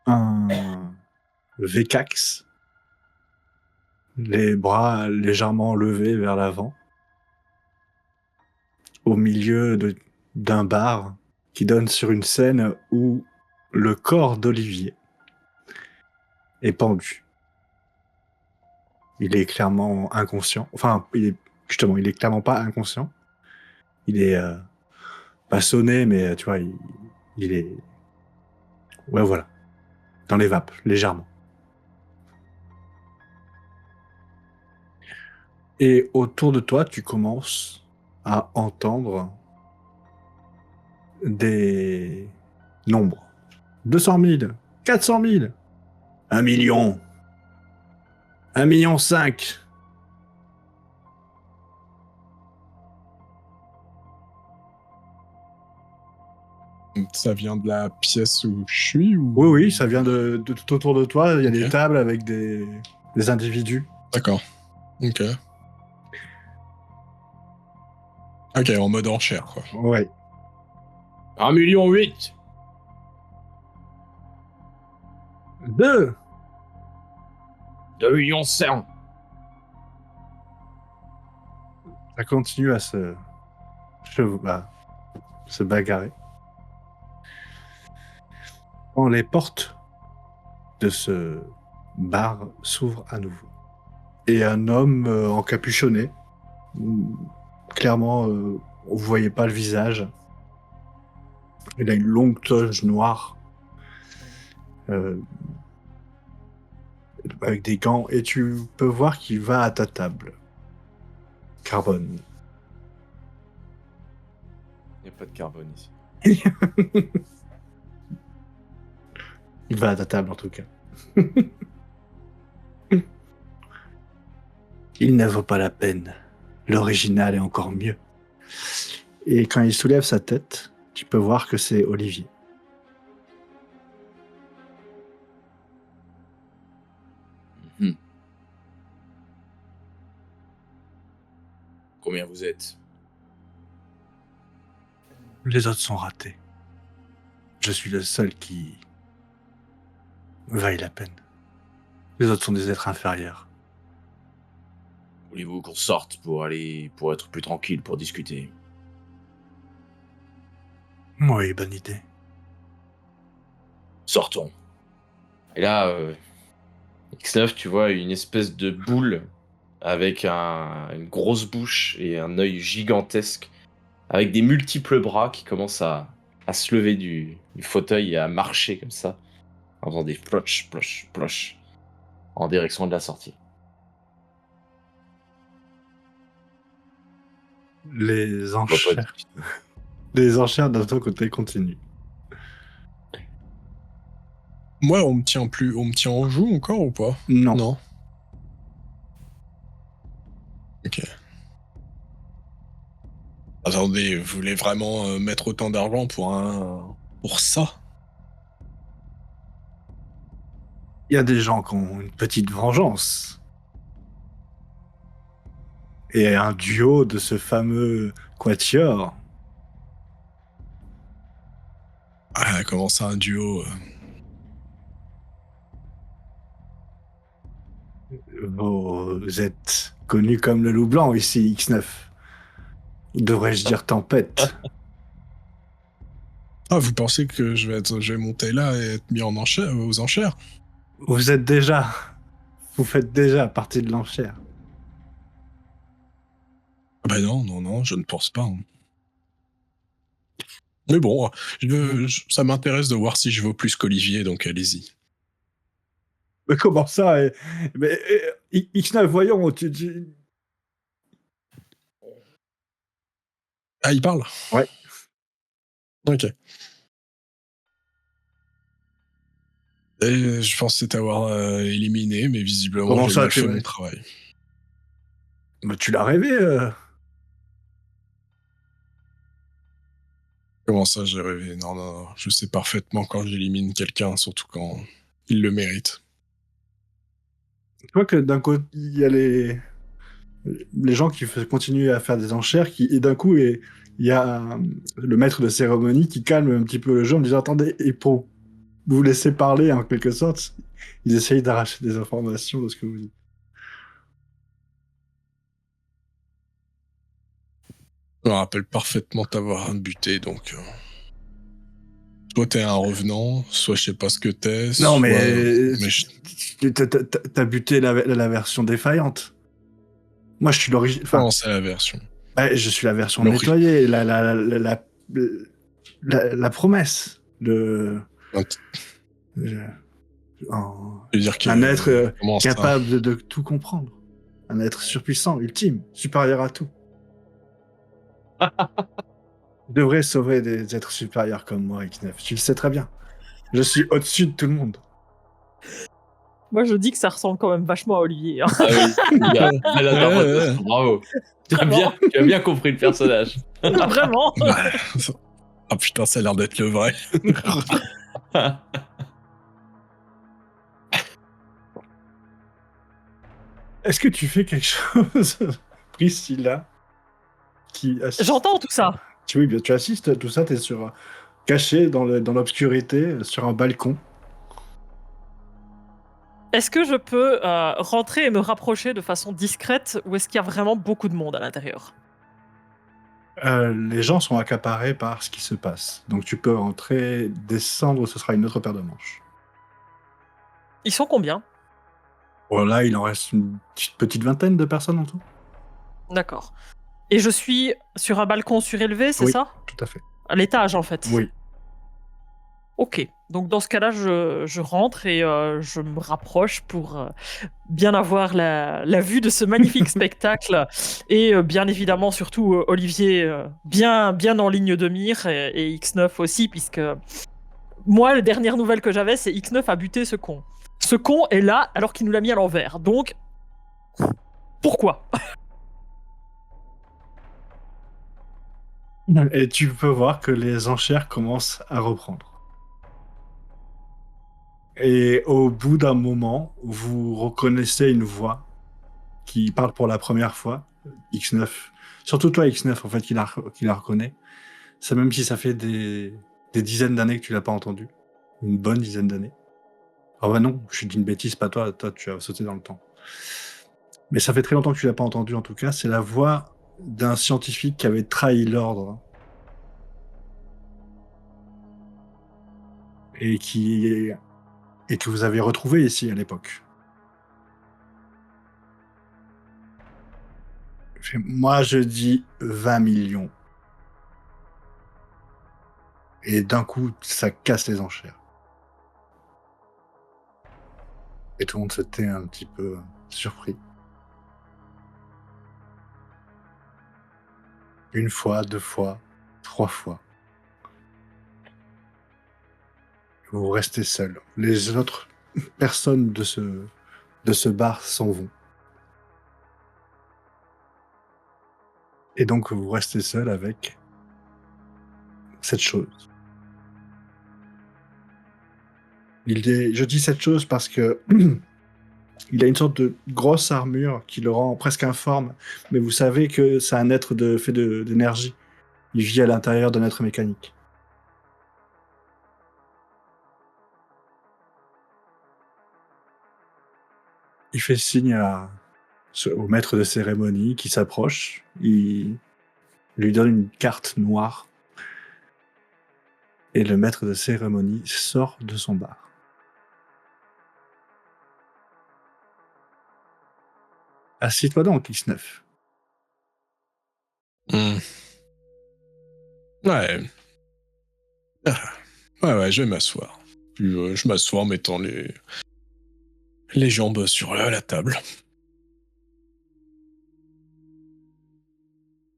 Un Vécax, les bras légèrement levés vers l'avant, au milieu d'un bar qui donne sur une scène où le corps d'Olivier est pendu. Il est clairement inconscient. Enfin, il est clairement pas inconscient. Il est pas sonné, mais tu vois, il est... Ouais, voilà. Dans les vapes, légèrement. Et autour de toi, tu commences à entendre des nombres. 200 000, 400 000, 1 million, 1,5 million. Ça vient de la pièce où je suis ou... Oui, ça vient de tout autour de toi. Il y a des Ok. tables avec des individus. D'accord. Ok. Ok, en mode enchère, quoi. Ouais. 1,8 million. 2. 2,5 millions. Ça continue à se bagarrer. Quand les portes de ce bar s'ouvrent à nouveau. Et un homme encapuchonné, clairement, on ne voyait pas le visage. Il a une longue toge noire avec des gants, et tu peux voir qu'il va à ta table. Carbone. Il n'y a pas de carbone ici. Il va à ta table en tout cas. Il ne vaut pas la peine. L'original est encore mieux. Et quand il soulève sa tête, tu peux voir que c'est Olivier. Mhm. Combien vous êtes? Les autres sont ratés. Je suis le seul qui vaille la peine. Les autres sont des êtres inférieurs. Voulez-vous qu'on sorte pour être plus tranquille, pour discuter? Oui, bonne idée. Sortons. Et là, X9, tu vois une espèce de boule avec une grosse bouche et un œil gigantesque, avec des multiples bras qui commencent à se lever du fauteuil et à marcher comme ça, en faisant des ploches, ploches, ploches, en direction de la sortie. Les enchères de ton côté continuent. Moi, on me tient en joue encore ou pas? Non. Ok. Attendez, vous voulez vraiment mettre autant d'argent pour ça? Il y a des gens qui ont une petite vengeance. Et un duo de ce fameux quatuor. Ah, comment ça, un duo? Vous êtes connu comme le loup blanc ici, X9. Devrais-je dire tempête? Ah, vous pensez que je vais monter là et être mis aux enchères? Vous faites déjà partie de l'enchère. Ah bah non, je ne pense pas. Hein. Mais bon, ça m'intéresse de voir si je vaux plus qu'Olivier, donc allez-y. Mais comment ça Mais X9, voyons, Ah, il parle? Ouais. Ok. Je pensais t'avoir éliminé, mais visiblement Comment j'ai ça, mal fait mon travail. Mais tu l'as rêvé Comment ça, j'ai rêvé? Non, non, non. Je sais parfaitement quand j'élimine quelqu'un, surtout quand il le mérite. Tu vois que d'un côté, il y a les gens qui continuent à faire des enchères, et d'un coup, il y a le maître de cérémonie qui calme un petit peu le jeu en disant attendez, et pour vous laisser parler en quelque sorte, ils essayent d'arracher des informations de ce que vous dites. Je me rappelle parfaitement t'avoir buté, donc... Soit t'es un revenant, soit je sais pas ce que t'es, Non, soit... Mais t'as buté la version défaillante. Moi, je suis l'origine. Enfin, comment c'est la version? je suis la version L'ori- nettoyée, la promesse de. euh, Je veux dire un être que... Comment ça? capable de tout comprendre. Un être surpuissant, ultime, supérieur à tout. Tu devrais sauver des êtres supérieurs comme moi, X9. Tu le sais très bien. Je suis au-dessus de tout le monde. Moi, je dis que ça ressemble quand même vachement à Olivier. Hein. Ah oui, il y a belle interprétation, bravo. Tu as bien compris le personnage. Vraiment. Ah putain, ça a l'air d'être le vrai. Est-ce que tu fais quelque chose, Priscilla, qui assiste... J'entends tout ça. Oui, bien, tu assistes à tout ça, t'es caché dans l'obscurité, sur un balcon. Est-ce que je peux rentrer et me rapprocher de façon discrète ou est-ce qu'il y a vraiment beaucoup de monde à l'intérieur? Les gens sont accaparés par ce qui se passe. Donc tu peux entrer, descendre, ce sera une autre paire de manches. Ils sont combien? Voilà, il en reste une petite vingtaine de personnes en tout. D'accord. Et je suis sur un balcon surélevé, c'est Oui, ça? tout à fait. À l'étage, en fait. Oui. Ok. Donc dans ce cas-là, je rentre et je me rapproche pour bien avoir la vue de ce magnifique spectacle et bien évidemment surtout Olivier bien en ligne de mire et X9 aussi puisque moi la dernière nouvelle que j'avais c'est X9 a buté ce con. Ce con est là alors qu'il nous l'a mis à l'envers. Donc pourquoi? Et tu peux voir que les enchères commencent à reprendre. Et au bout d'un moment, vous reconnaissez une voix qui parle pour la première fois, X9. Surtout toi, X9, en fait, qui la reconnaît. C'est même si ça fait des dizaines d'années que tu l'as pas entendu. Une bonne dizaine d'années. Ah bah non, je dis une bêtise, pas toi. Toi, tu as sauté dans le temps. Mais ça fait très longtemps que tu l'as pas entendu, en tout cas. C'est la voix d'un scientifique qui avait trahi l'ordre. Et que vous avez retrouvé ici à l'époque. Moi, je dis 20 millions. Et d'un coup, ça casse les enchères. Et tout le monde se tait un petit peu surpris. Une fois, deux fois, trois fois. Vous restez seul. Les autres personnes de ce bar s'en vont. Et donc, vous restez seul avec cette chose. Je dis cette chose parce que il a une sorte de grosse armure qui le rend presque informe, mais vous savez que c'est un être fait d'énergie. Il vit à l'intérieur d'un être mécanique. Il fait signe au maître de cérémonie qui s'approche. Il lui donne une carte noire. Et le maître de cérémonie sort de son bar. Assieds-toi donc, X9. Ouais. Ouais, je vais m'asseoir. Puis je m'assois en mettant les jambes sur la table.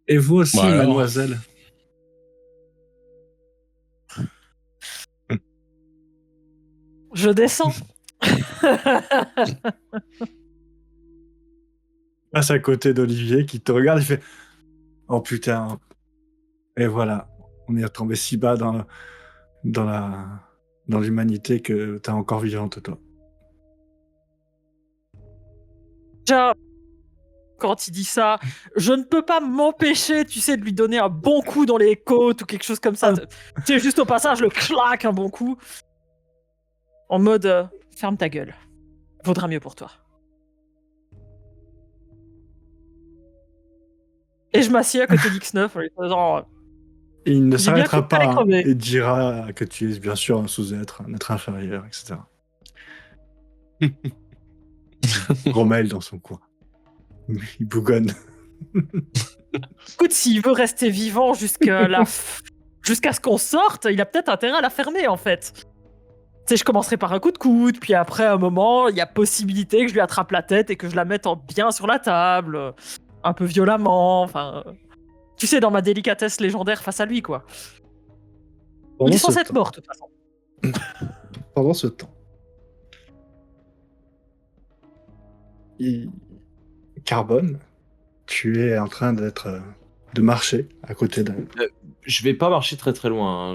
Et vous aussi, Bon, alors, mademoiselle. Je descends. Passe à côté d'Olivier qui te regarde et fait oh putain. Et voilà, on est retombé si bas dans l'humanité que t'es encore vivante, toi. Déjà, quand il dit ça, je ne peux pas m'empêcher, tu sais, de lui donner un bon coup dans les côtes ou quelque chose comme ça. Tu sais, juste au passage, je le claque un bon coup. En mode, ferme ta gueule. Vaudra mieux pour toi. Et je m'assieds à côté d'X9 en lui disant, Et il ne J'ai bien s'arrêtera cru que t'allais pas crever. et dira que tu es bien sûr un sous-être, un être inférieur, etc. Romail dans son coin. Il bougonne. Écoute, s'il veut rester vivant jusqu'à ce qu'on sorte, il a peut-être intérêt à la fermer en fait. Tu sais, je commencerai par un coup de coude, puis après un moment, il y a possibilité que je lui attrape la tête et que je la mette bien sur la table, un peu violemment, enfin... Tu sais, dans ma délicatesse légendaire face à lui, quoi. Il est censé être mort, de toute façon. Pendant ce temps, Carbone, tu es en train de marcher à côté d'un... Je vais pas marcher très très loin, hein,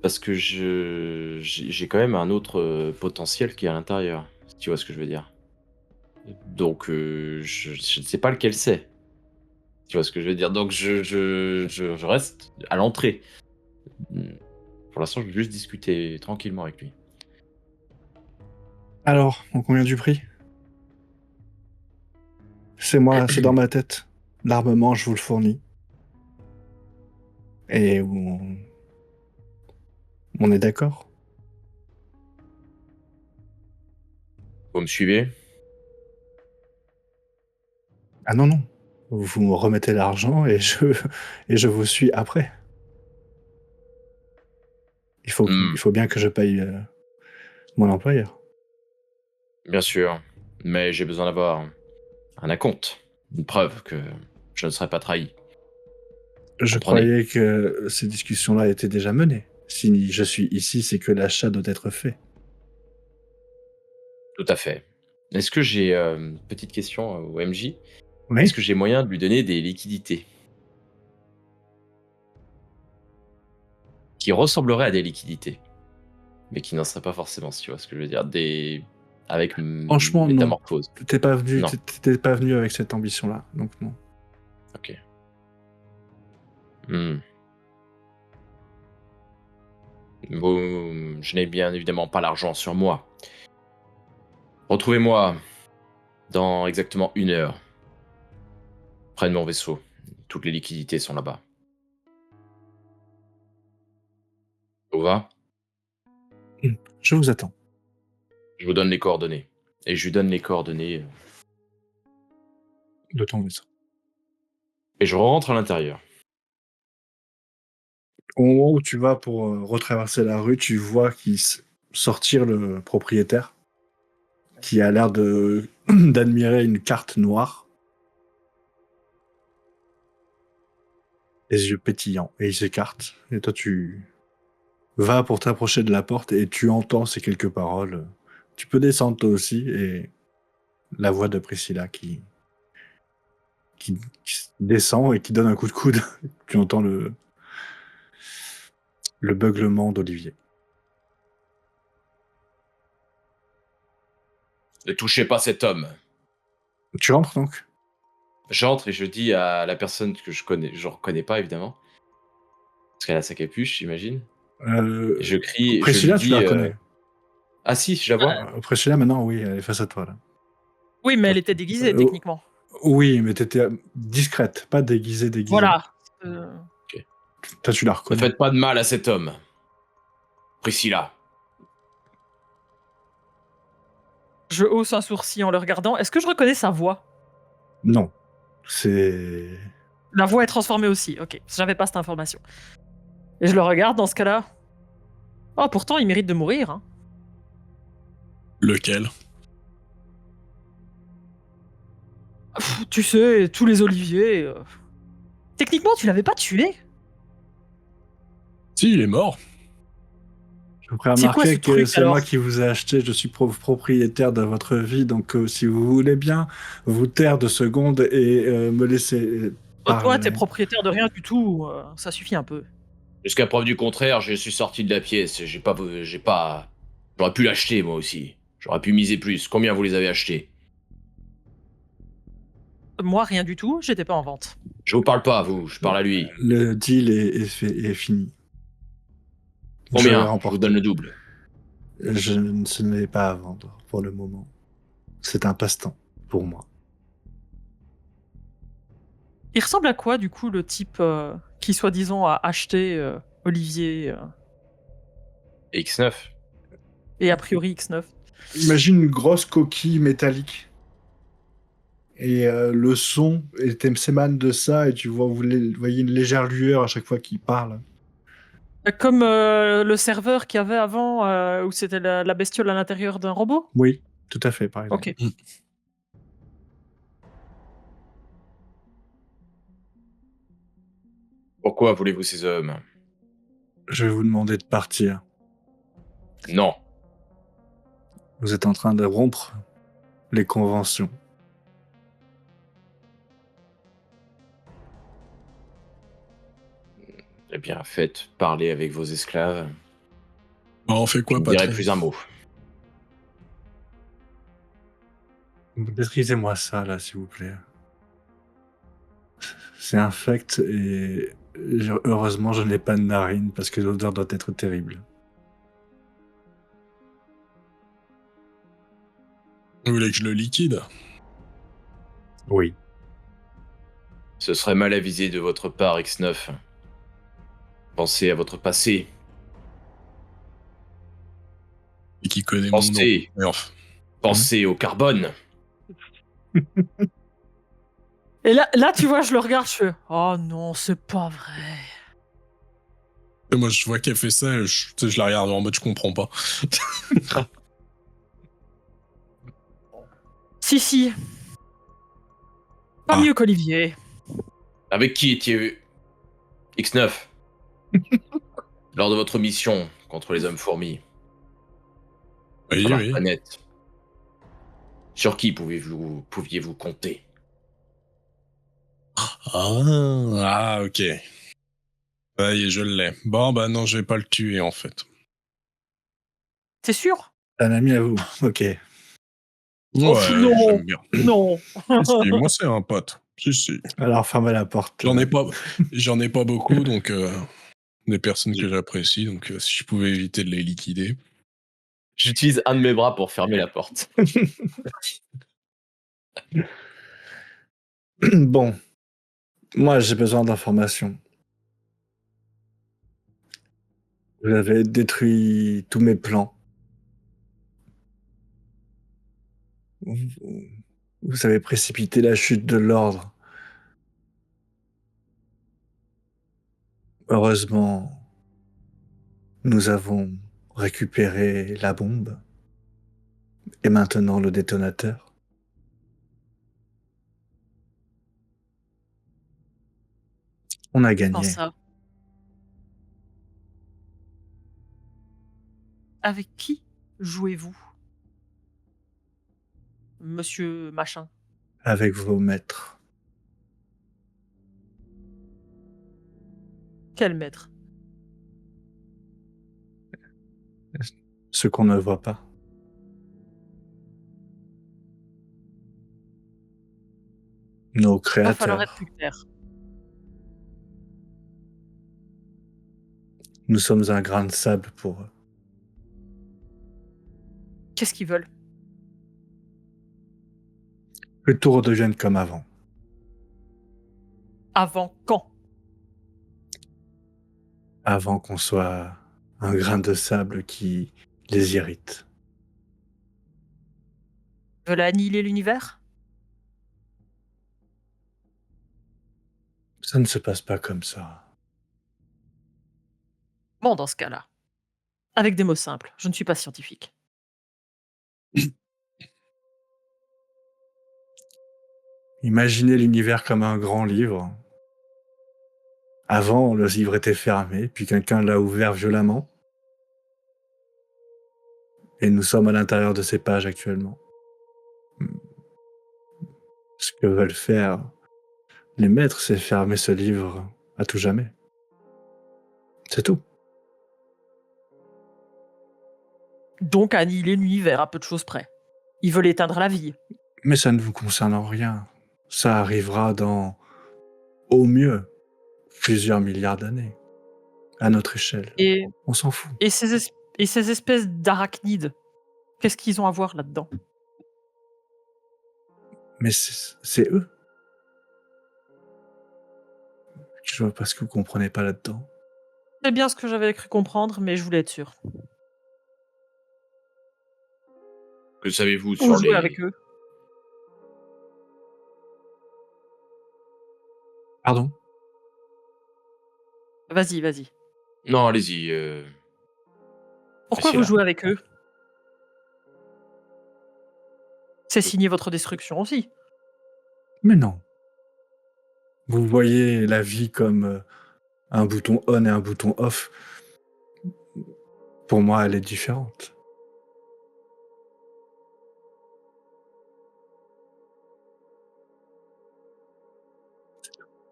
parce que j'ai quand même un autre potentiel qui est à l'intérieur, si tu vois ce que je veux dire. Donc je ne sais pas lequel c'est. Tu vois ce que je veux dire. Donc je reste à l'entrée. Pour l'instant, je vais juste discuter tranquillement avec lui. Alors, on convient du prix? C'est moi, c'est dans ma tête. L'armement, je vous le fournis. Et on est d'accord? Vous me suivez? Ah non, non. Vous me remettez l'argent et je vous suis après. Il faut bien que je paye mon employeur. Bien sûr, mais j'ai besoin d'avoir un acompte, une preuve que je ne serai pas trahi. Je Comprenez. croyais que ces discussions-là étaient déjà menées. Si je suis ici, c'est que l'achat doit être fait. Tout à fait. Est-ce que j'ai petite question au MJ? Oui. Est-ce que j'ai moyen de lui donner des liquidités qui ressembleraient à des liquidités, mais qui n'en seraient pas forcément, si tu vois ce que je veux dire, avec Franchement, non. métamorphose. T'étais pas Non. venu avec cette ambition-là, donc non. Ok. Bon, je n'ai bien évidemment pas l'argent sur moi. Retrouvez-moi dans exactement 1 heure, près de mon vaisseau. Toutes les liquidités sont là-bas. Ça vous va? Je vous attends. Je vous donne les coordonnées. Et je lui donne les coordonnées. De ton vaisseau. Et je rentre à l'intérieur. Au moment où tu vas pour retraverser la rue, tu vois sortir le propriétaire qui a l'air d'admirer une carte noire. Les yeux pétillants. Et il s'écarte. Et toi, tu vas pour t'approcher de la porte et tu entends ces quelques paroles. Tu peux descendre toi aussi et la voix de Priscilla qui descend et qui donne un coup de coude. Tu entends le beuglement d'Olivier. Ne touchez pas cet homme. Tu rentres donc? J'entre et je dis à la personne que je reconnais pas évidemment, parce qu'elle a sa capuche, j'imagine. Et je crie, Priscilla, je lui tu la dis. reconnais. Ah si, je la vois. Priscilla, maintenant, oui, elle est face à toi. Là. Oui, mais elle était déguisée, techniquement. Oui, mais t'étais discrète, pas déguisée. Voilà. Toi, tu la Ne reconnais. faites pas de mal à cet homme. Priscilla. Je hausse un sourcil en le regardant. Est-ce que je reconnais sa voix? Non. C'est... La voix est transformée aussi. Ok, j'avais pas cette information. Et je le regarde dans ce cas-là. Oh, pourtant, il mérite de mourir. Hein. Lequel? Tu sais, tous les oliviers. Techniquement, tu l'avais pas tué. Si, il est mort. Je vous ferai C'est quoi ce remarquer que truc c'est moi alors? qui vous ai acheté, je suis propriétaire de votre vie, donc si vous voulez bien vous taire 2 secondes et me laisser Oh, toi, t'es parler. propriétaire de rien du tout. Ça suffit un peu. Jusqu'à preuve du contraire, je suis sorti de la pièce. J'ai pas. J'aurais pu l'acheter moi aussi. J'aurais pu miser plus. Combien vous les avez achetés? Moi, rien du tout. J'étais pas en vente. Je vous parle pas à vous, je parle à lui. Le deal est fini. Je l'ai Combien? Je vous remporté. donne le double. Ce n'est pas à vendre pour le moment. C'est un passe-temps pour moi. Il ressemble à quoi, du coup, le type qui, soi-disant, a acheté Olivier X9. et a priori X9? Imagine une grosse coquille métallique. Et le son s'émane de ça et vous voyez une légère lueur à chaque fois qu'il parle. Comme le serveur qu'il y avait avant, où c'était la bestiole à l'intérieur d'un robot? Oui, tout à fait, par exemple. Ok. Pourquoi voulez-vous ces hommes? Je vais vous demander de partir. Non. Vous êtes en train de rompre les conventions. Eh bien, faites parler avec vos esclaves. Bah, on fait Je quoi, ne dirai patron? plus un mot. Détruisez-moi ça, là, s'il vous plaît. C'est infect et heureusement, je n'ai pas de narine parce que l'odeur doit être terrible. Vous voulez que je le liquide? Oui. Ce serait mal avisé de votre part, X9. Pensez à votre passé. Et qui connaît mon nom. Pensez. Mais enfin, Pensez au carbone. Et là, tu vois, je le regarde, je fais oh non, c'est pas vrai. moi, je vois qu'elle fait ça, je la regarde en mode je comprends pas. Si. Pas Ah. mieux qu'Olivier. Avec qui étiez-vous? X9. Lors de votre mission contre les hommes fourmis. Oui, Sur la oui. planète. Sur qui pouviez-vous compter? Ah, ok. Ça y est, je l'ai. Bon, bah non, je vais pas le tuer, en fait. T'es sûr? Un ami à vous, ok. Oh, Ouais, non. j'aime bien. Non. Si, moi, c'est un pote. Si. Alors, fermez la porte. J'en ai pas beaucoup, donc des personnes que j'apprécie, donc si je pouvais éviter de les liquider. J'utilise un de mes bras pour fermer la porte. Bon, moi j'ai besoin d'informations. Vous avez détruit tous mes plans. Vous avez précipité la chute de l'ordre. Heureusement, nous avons récupéré la bombe et maintenant le détonateur. On a Comment gagné. ça? Avec qui jouez-vous, monsieur machin? Avec vos maîtres. Quel maître? Ce qu'on ne voit pas. Nos Va falloir être créateurs. plus clair. Nous sommes un grain de sable pour eux. Qu'est-ce qu'ils veulent? Que tout redevienne comme avant. Avant quand? Avant qu'on soit un grain de sable qui les irrite. Ils veulent annihiler l'univers? Ça ne se passe pas comme ça. Bon, dans ce cas-là, avec des mots simples, je ne suis pas scientifique. Imaginez l'univers comme un grand livre. Avant, le livre était fermé, puis quelqu'un l'a ouvert violemment, et nous sommes à l'intérieur de ces pages actuellement. Ce que veulent faire les maîtres, c'est fermer ce livre à tout jamais. C'est tout. Donc annihiler l'univers à peu de choses près. Ils veulent éteindre la vie. Mais ça ne vous concerne en rien. Ça arrivera dans, au mieux, plusieurs milliards d'années. À notre échelle. Et, On s'en fout. et ces espèces d'arachnides, qu'est-ce qu'ils ont à voir là-dedans? Mais c'est eux. Je vois pas ce que vous comprenez pas là-dedans. C'est bien ce que j'avais cru comprendre, mais je voulais être sûr. Que savez-vous Ou sur jouer les... avec eux. Pardon? Vas-y, vas-y. Non, allez-y. Pourquoi Restez vous là. jouez avec eux? C'est signer votre destruction aussi. Mais non. Vous voyez la vie comme un bouton on et un bouton off. Pour moi, elle est différente.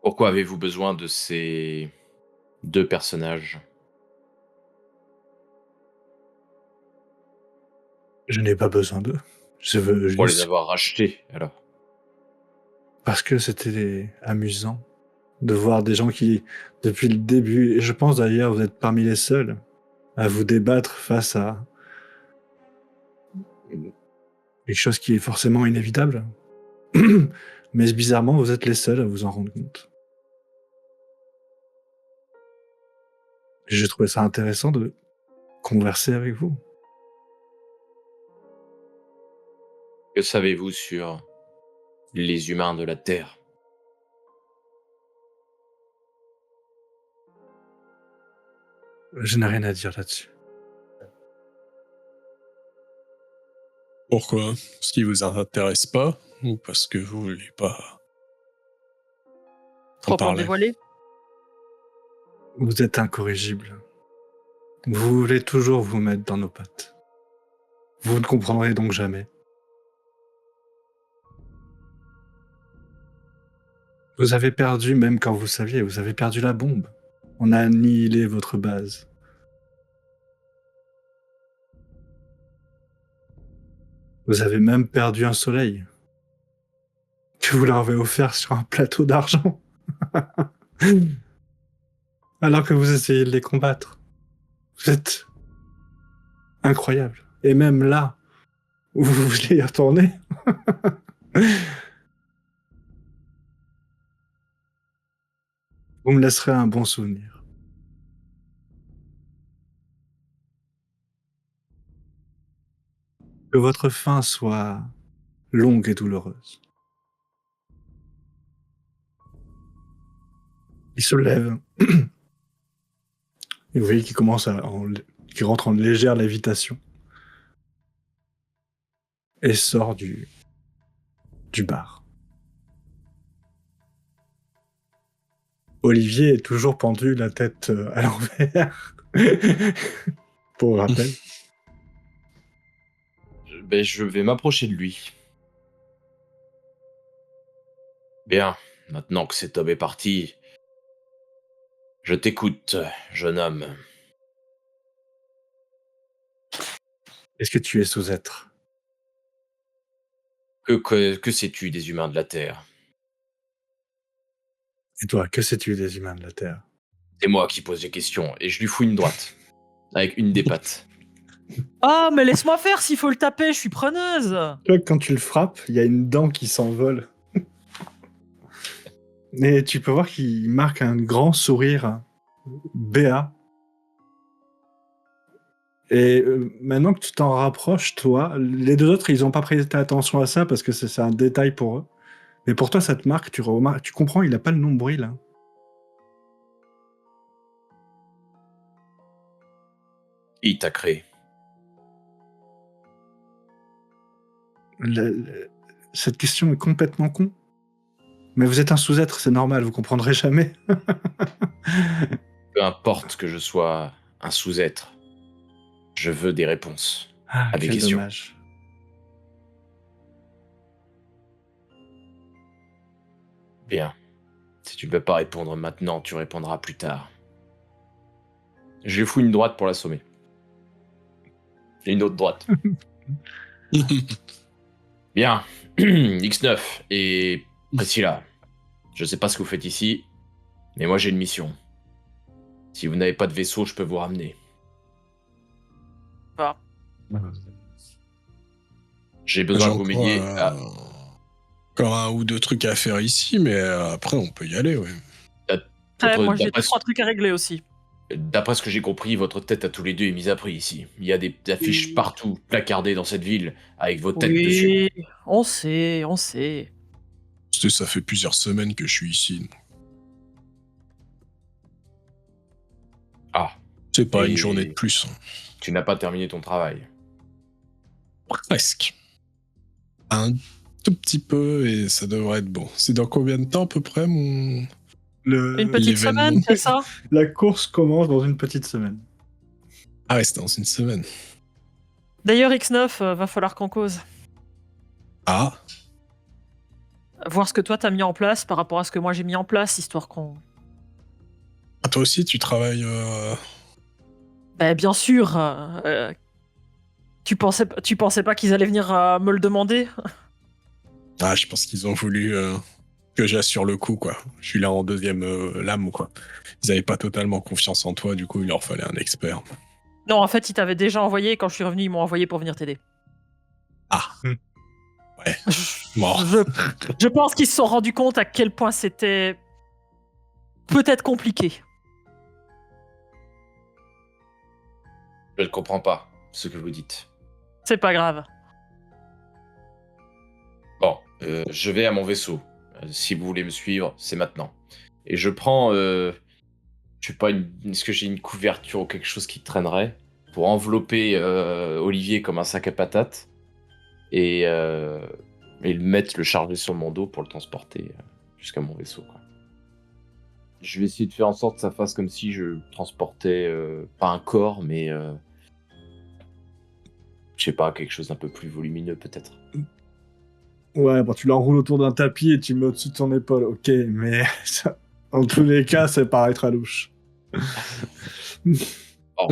Pourquoi avez-vous besoin de ces deux personnages? Je n'ai pas besoin d'eux. Je veux Pour les juste avoir rachetés, alors. parce que c'était amusant de voir des gens qui, depuis le début, et je pense d'ailleurs vous êtes parmi les seuls à vous débattre face à quelque chose qui est forcément inévitable. Mais bizarrement, vous êtes les seuls à vous en rendre compte. J'ai trouvé ça intéressant de converser avec vous. Que savez-vous sur les humains de la Terre? Je n'ai rien à dire là-dessus. Pourquoi? Parce qu'ils vous intéresse pas ou parce que vous voulez pas en Trop en parler? dévoiler. Vous êtes incorrigible. Vous voulez toujours vous mettre dans nos pattes. Vous ne comprendrez donc jamais. Vous avez perdu même quand vous saviez, vous avez perdu la bombe. On a annihilé votre base. Vous avez même perdu un soleil que vous leur avez offert sur un plateau d'argent. Alors que vous essayez de les combattre. Vous êtes incroyable. Et même là, où vous voulez y retourner, vous me laisserez un bon souvenir. Que votre fin soit longue et douloureuse. Il se lève. Et vous voyez qu'il qu'il rentre en légère lévitation. Et sort du bar. Olivier est toujours pendu, la tête à l'envers. Pour rappel. Je vais m'approcher de lui. Bien, maintenant que cet homme est parti, je t'écoute, jeune homme. Est-ce que tu es sous-être? Que sais-tu des humains de la Terre? Et toi, que sais-tu des humains de la Terre? C'est moi qui pose les questions, et je lui fous une droite. Avec une des pattes. Ah, mais laisse-moi faire s'il faut le taper, je suis preneuse. Tu vois, quand tu le frappes, il y a une dent qui s'envole. Et tu peux voir qu'il marque un grand sourire béat. Et maintenant que tu t'en rapproches, toi, les deux autres, ils n'ont pas prêté attention à ça parce que c'est un détail pour eux. Mais pour toi, ça te marque, tu comprends, il n'a pas le nombril. Hein. Il t'a créé. Cette question est complètement con. Mais vous êtes un sous-être, c'est normal, vous comprendrez jamais. Peu importe que je sois un sous-être, je veux des réponses Ah, à des quel questions. dommage. Bien. Si tu ne peux pas répondre maintenant, tu répondras plus tard. Je lui fous une droite pour l'assommer. Et une autre droite. Bien. X9 et Priscilla. Je sais pas ce que vous faites ici, mais moi j'ai une mission. Si vous n'avez pas de vaisseau, je peux vous ramener. Bah, J'ai J'ai besoin que vous encore, m'aidiez à... encore un ou deux trucs à faire ici, mais après, on peut y aller, ouais. moi j'ai D'après 3 trucs à régler aussi. ce que j'ai compris, votre tête à tous les deux est mise à prix ici. Il y a des affiches Oui. partout, placardées dans cette ville, avec vos têtes Oui, dessus. on sait, on sait. Parce que ça fait plusieurs semaines que je suis ici. Ah, C'est pas Et- une journée de plus. tu n'as pas terminé ton travail. Presque. Un tout petit peu, et ça devrait être bon. C'est dans combien de temps à peu près, mon... Une petite l'événement. semaine, c'est ça? La course commence dans une petite semaine. Ah ouais, c'est dans une semaine. D'ailleurs, X9, va falloir qu'on cause. Ah, Voir ce que toi t'as mis en place par rapport à ce que moi j'ai mis en place, histoire qu'on. ah, toi aussi, tu travailles... Bah, bien sûr. Tu pensais pas qu'ils allaient venir me le demander? Ah, je pense qu'ils ont voulu que j'assure le coup, quoi. Je suis là en deuxième lame, quoi. Ils avaient pas totalement confiance en toi, du coup, il leur fallait un expert. Non, en fait, ils t'avaient déjà envoyé. Et quand je suis revenu, ils m'ont envoyé pour venir t'aider. Ah. Ouais. Je, Bon. je pense qu'ils se sont rendus compte à quel point c'était peut-être compliqué. Je ne comprends pas ce que vous dites. C'est pas grave. Bon, je vais à mon vaisseau. Si vous voulez me suivre, c'est maintenant. Et je prends, je sais pas, est-ce que j'ai une couverture ou quelque chose qui traînerait pour envelopper Olivier comme un sac à patates et le mettre, le charger sur mon dos pour le transporter jusqu'à mon vaisseau, quoi. Je vais essayer de faire en sorte que ça fasse comme si je transportais pas un corps, mais je sais pas, quelque chose d'un peu plus volumineux peut-être. Ouais, bon, tu l'enroules autour d'un tapis et tu le mets au-dessus de ton épaule, ok, mais ça, dans tous les cas, ça paraîtra louche. Oh.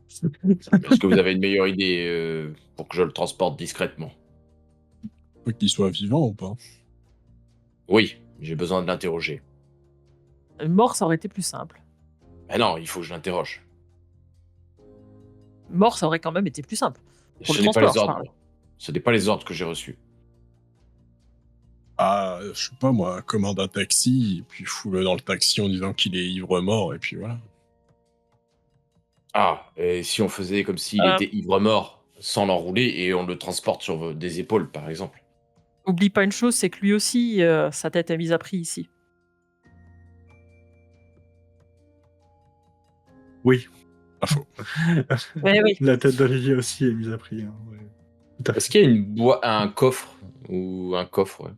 Est-ce que vous avez une meilleure idée pour que je le transporte discrètement? Faut qu'il soit vivant ou pas? Oui, j'ai besoin de l'interroger. Mort, ça aurait été plus simple. Mais non, il faut que je l'interroge. Mort, ça aurait quand même été plus simple. Pour Ce le n'est pas les transport, je ordres. parle. Ce n'est pas les ordres que j'ai reçus. Ah, je sais pas, moi, commande un taxi, et puis fous-le dans le taxi en disant qu'il est ivre-mort, et puis voilà. Ah, et si on faisait comme s'il Euh. était ivre-mort, sans l'enrouler, et on le transporte sur des épaules, par exemple. Oublie pas une chose, c'est que lui aussi, sa tête est mise à prix ici. Oui. Pas faux. Ouais, oui. La tête d'Olivier aussi est mise à prix. Hein, ouais. Tout à fait. Est-ce qu'il y a un coffre, ou un coffre, ouais,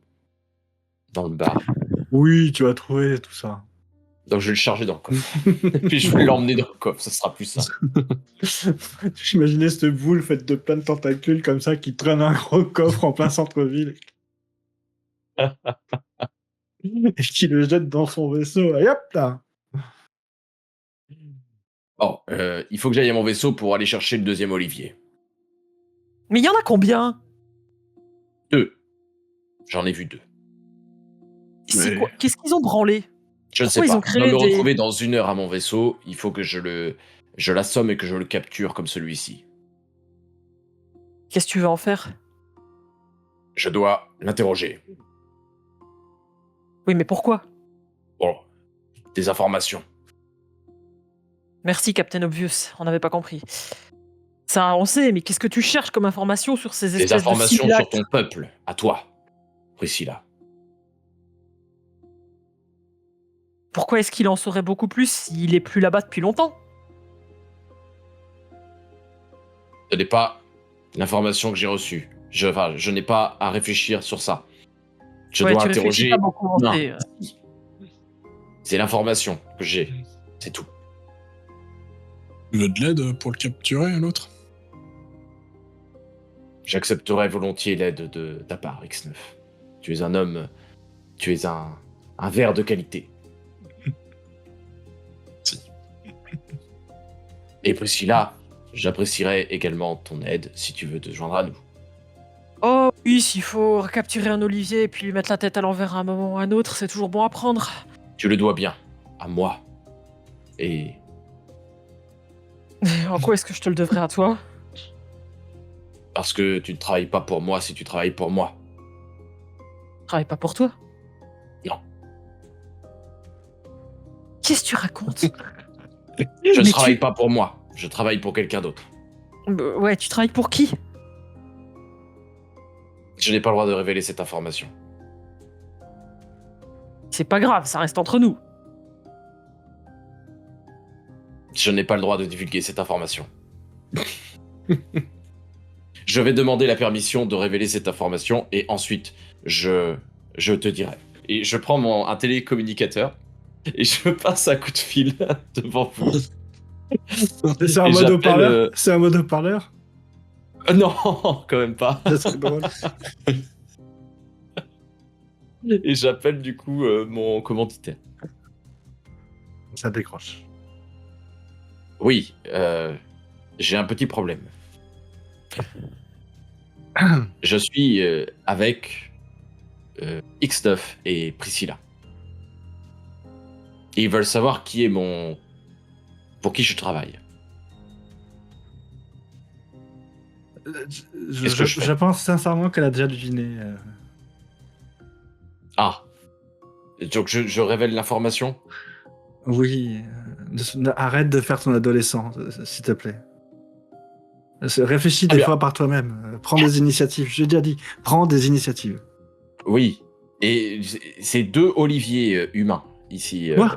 dans le bar? Oui, tu vas trouver tout ça. Donc je vais le charger dans le coffre. Puis je vais l'emmener dans le coffre, ça sera plus simple. J'imaginais cette boule faite de plein de tentacules comme ça qui traîne un gros coffre en plein centre-ville. Et qui le jette dans son vaisseau. Et hop là. Bon, il faut que j'aille à mon vaisseau pour aller chercher le deuxième Olivier. Mais il y en a combien? 2. J'en ai vu 2. C'est Ouais. quoi? Qu'est-ce qu'ils ont branlé? Je ne sais Pourquoi ils pas. ont Je dois créé me des- retrouver dans 1 heure à mon vaisseau. Il faut que je l'assomme et que je le capture comme celui-ci. Qu'est-ce que tu veux en faire? Je dois l'interroger. Oui, mais pourquoi? Bon, des informations. Merci, Captain Obvious. On n'avait pas compris. Ça, on sait, mais qu'est-ce que tu cherches comme information sur ces Des espèces de informations sur simulacres? ton peuple, à toi, Priscilla. Pourquoi est-ce qu'il en saurait beaucoup plus s'il est plus là-bas depuis longtemps? Ce n'est pas l'information que j'ai reçue. Je n'ai pas à réfléchir sur ça. Je Ouais, dois tu réfléchis interroger. pas beaucoup. Non. C'est- C'est l'information que j'ai. C'est tout. Tu veux de l'aide pour le capturer, l'autre? J'accepterai volontiers l'aide de ta part, X9. Tu es un homme. Tu es un ver de qualité. Si. Et Priscilla, j'apprécierais également ton aide si tu veux te joindre à nous. Oh oui, s'il faut capturer un olivier et puis lui mettre la tête à l'envers à un moment ou à un autre, c'est toujours bon à prendre. Tu le dois bien à moi. Et En quoi est-ce que je te le devrais à toi? parce que tu ne travailles pas pour moi si tu travailles pour moi. Je travaille pas pour toi. Non. Qu'est-ce que tu racontes? Je ne Mais travaille tu- pas pour moi. Je travaille pour quelqu'un d'autre. Ouais, tu travailles pour qui? Je n'ai pas le droit de révéler cette information. C'est pas grave, ça reste entre nous. Je n'ai pas le droit de divulguer cette information. Je vais demander la permission de révéler cette information et ensuite je te dirai. Et je prends un télécommunicateur et je passe un coup de fil devant vous. C'est un Et mode j'appelle, haut-parleur C'est un mode haut-parleur Non, quand même pas. Ça serait drôle. Et j'appelle du coup mon commanditaire. Ça décroche. Oui, j'ai un petit problème. Je suis avec X9 et Priscilla. Et ils veulent savoir pour qui je travaille. Qu'est-ce que je fais Je pense sincèrement qu'elle a déjà deviné. Ah. Donc je révèle l'information. Oui. Arrête de faire ton adolescent, s'il te plaît. Réfléchis Très des bien. fois par toi-même. Prends des initiatives. J'ai déjà dit, prends des initiatives. Oui. Et c'est 2 oliviers humains ici. Quoi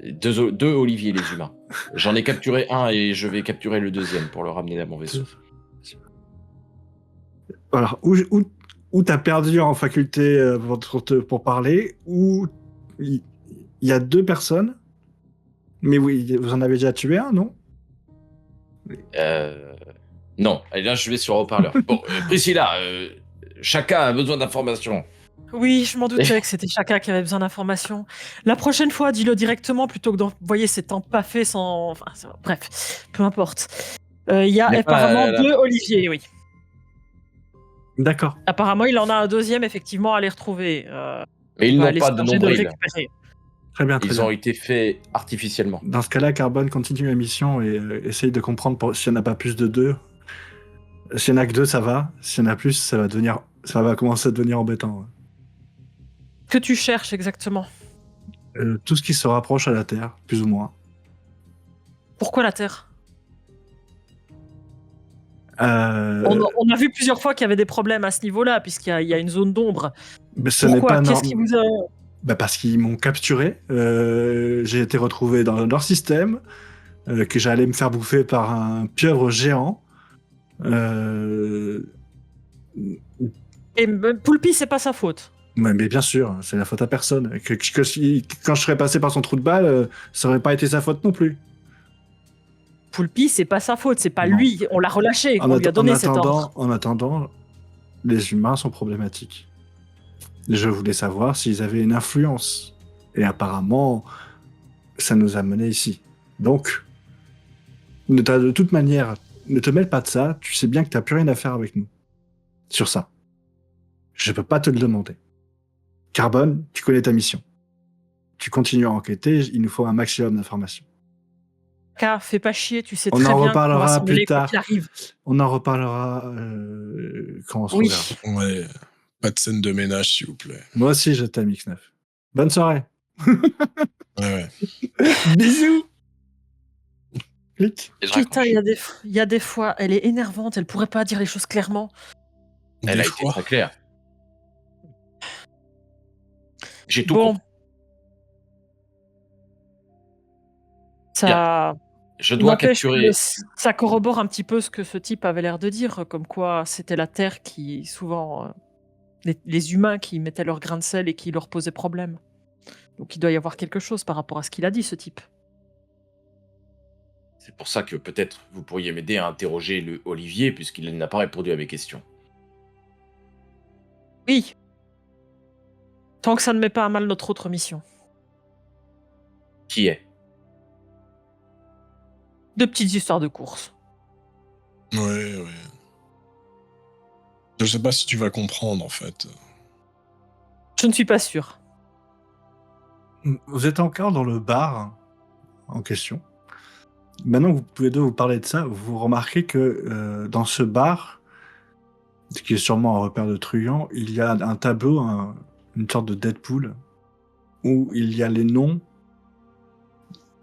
2 oliviers les humains. J'en ai capturé un et je vais capturer le deuxième pour le ramener à mon vaisseau. Alors, où t'as perdu en faculté pour parler, où il y a 2 personnes, mais oui, vous en avez déjà tué un, non? Non, et là je vais sur haut-parleur. Bon, Priscilla, chacun a besoin d'informations. Oui, je m'en doutais que c'était chacun qui avait besoin d'informations. La prochaine fois, dis-le directement plutôt que d'envoyer ces temps pas faits sans. Enfin, bref, peu importe. Il y a Mais pas apparemment la- 2 oliviers, oui. D'accord. Apparemment, il en a un deuxième, effectivement, à les retrouver. Mais ils On va n'ont aller pas se de charger de le nombril. récupérer. Très bien, très Ils bien. ont été faits artificiellement. Dans ce cas-là, Carbone continue la mission et essaye de comprendre s'il n'y en a pas plus de 2. S'il n'y en a que 2, ça va. S'il y en a plus, ça va commencer à devenir embêtant. Que tu cherches exactement? Tout ce qui se rapproche à la Terre, plus ou moins. Pourquoi la Terre? Euh, On a vu plusieurs fois qu'il y avait des problèmes à ce niveau-là, puisqu'il y a une zone d'ombre. mais ce n'est Pourquoi? pas Qu'est-ce qui vous a... parce qu'ils m'ont capturé. J'ai été retrouvé dans leur système, que j'allais me faire bouffer par un pieuvre géant. Et Poulpi, c'est pas sa faute. Mais bien sûr, c'est la faute à personne. Quand je serais passé par son trou de balle, ça aurait pas été sa faute non plus. Poulpi, c'est pas sa faute, c'est pas Non. lui. On l'a relâché, on lui a donné cet ordre. En attendant, les humains sont problématiques. Je voulais savoir s'ils avaient une influence. Et apparemment, ça nous a menés ici. Donc, de toute manière, ne te mêle pas de ça. Tu sais bien que t'as plus rien à faire avec nous. Sur ça. Je peux pas te le demander. Carbone, tu connais ta mission. Tu continues à enquêter, il nous faut un maximum d'informations. K, fais pas chier, tu sais On très en bien qu'on reparlera va s'en plus mêler quoi tard. qu'il arrive. On en reparlera quand on se Oui. reverra. Ouais. Pas de scène de ménage, s'il vous plaît. Moi aussi, je t'aime, X9. Bonne soirée. Ouais. Bisous. Clic. Et je Putain, raccroche. il y a des fois, elle est énervante, elle pourrait pas dire les choses clairement. Elle Des a été fois. très claire. J'ai tout Bon. compris. Ça... Je Il dois n'empêche que capturer. ça corrobore un petit peu ce que ce type avait l'air de dire, comme quoi c'était la Terre qui, souvent, les humains qui mettaient leur grain de sel et qui leur posaient problème. Donc il doit y avoir quelque chose par rapport à ce qu'il a dit, ce type. C'est pour ça que peut-être vous pourriez m'aider à interroger le Olivier, puisqu'il n'a pas répondu à mes questions. Oui. Tant que ça ne met pas à mal notre autre mission. Qui est? De petites histoires de course. Ouais. Je sais pas si tu vas comprendre, en fait. Je ne suis pas sûr. Vous êtes encore dans le bar en question. Maintenant que vous pouvez deux vous parler de ça, vous remarquez que dans ce bar, ce qui est sûrement un repère de truand, il y a un tableau, une sorte de Deadpool, où il y a les noms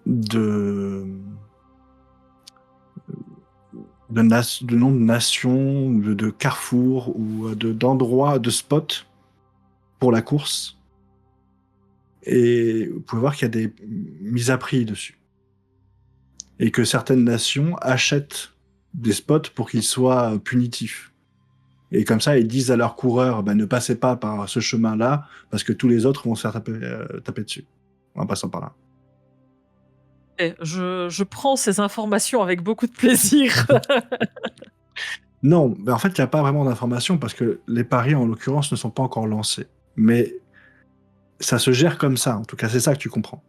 de noms de nations, de carrefours ou d'endroits, de spots pour la course. Et vous pouvez voir qu'il y a des mises à prix dessus. Et que certaines nations achètent des spots pour qu'ils soient punitifs. Et comme ça, ils disent à leurs coureurs, ne passez pas par ce chemin-là, parce que tous les autres vont se faire taper dessus, en passant par là. Et je prends ces informations avec beaucoup de plaisir. Non, en fait, il n'y a pas vraiment d'informations, parce que les paris, en l'occurrence, ne sont pas encore lancés. Mais ça se gère comme ça, en tout cas, c'est ça que tu comprends.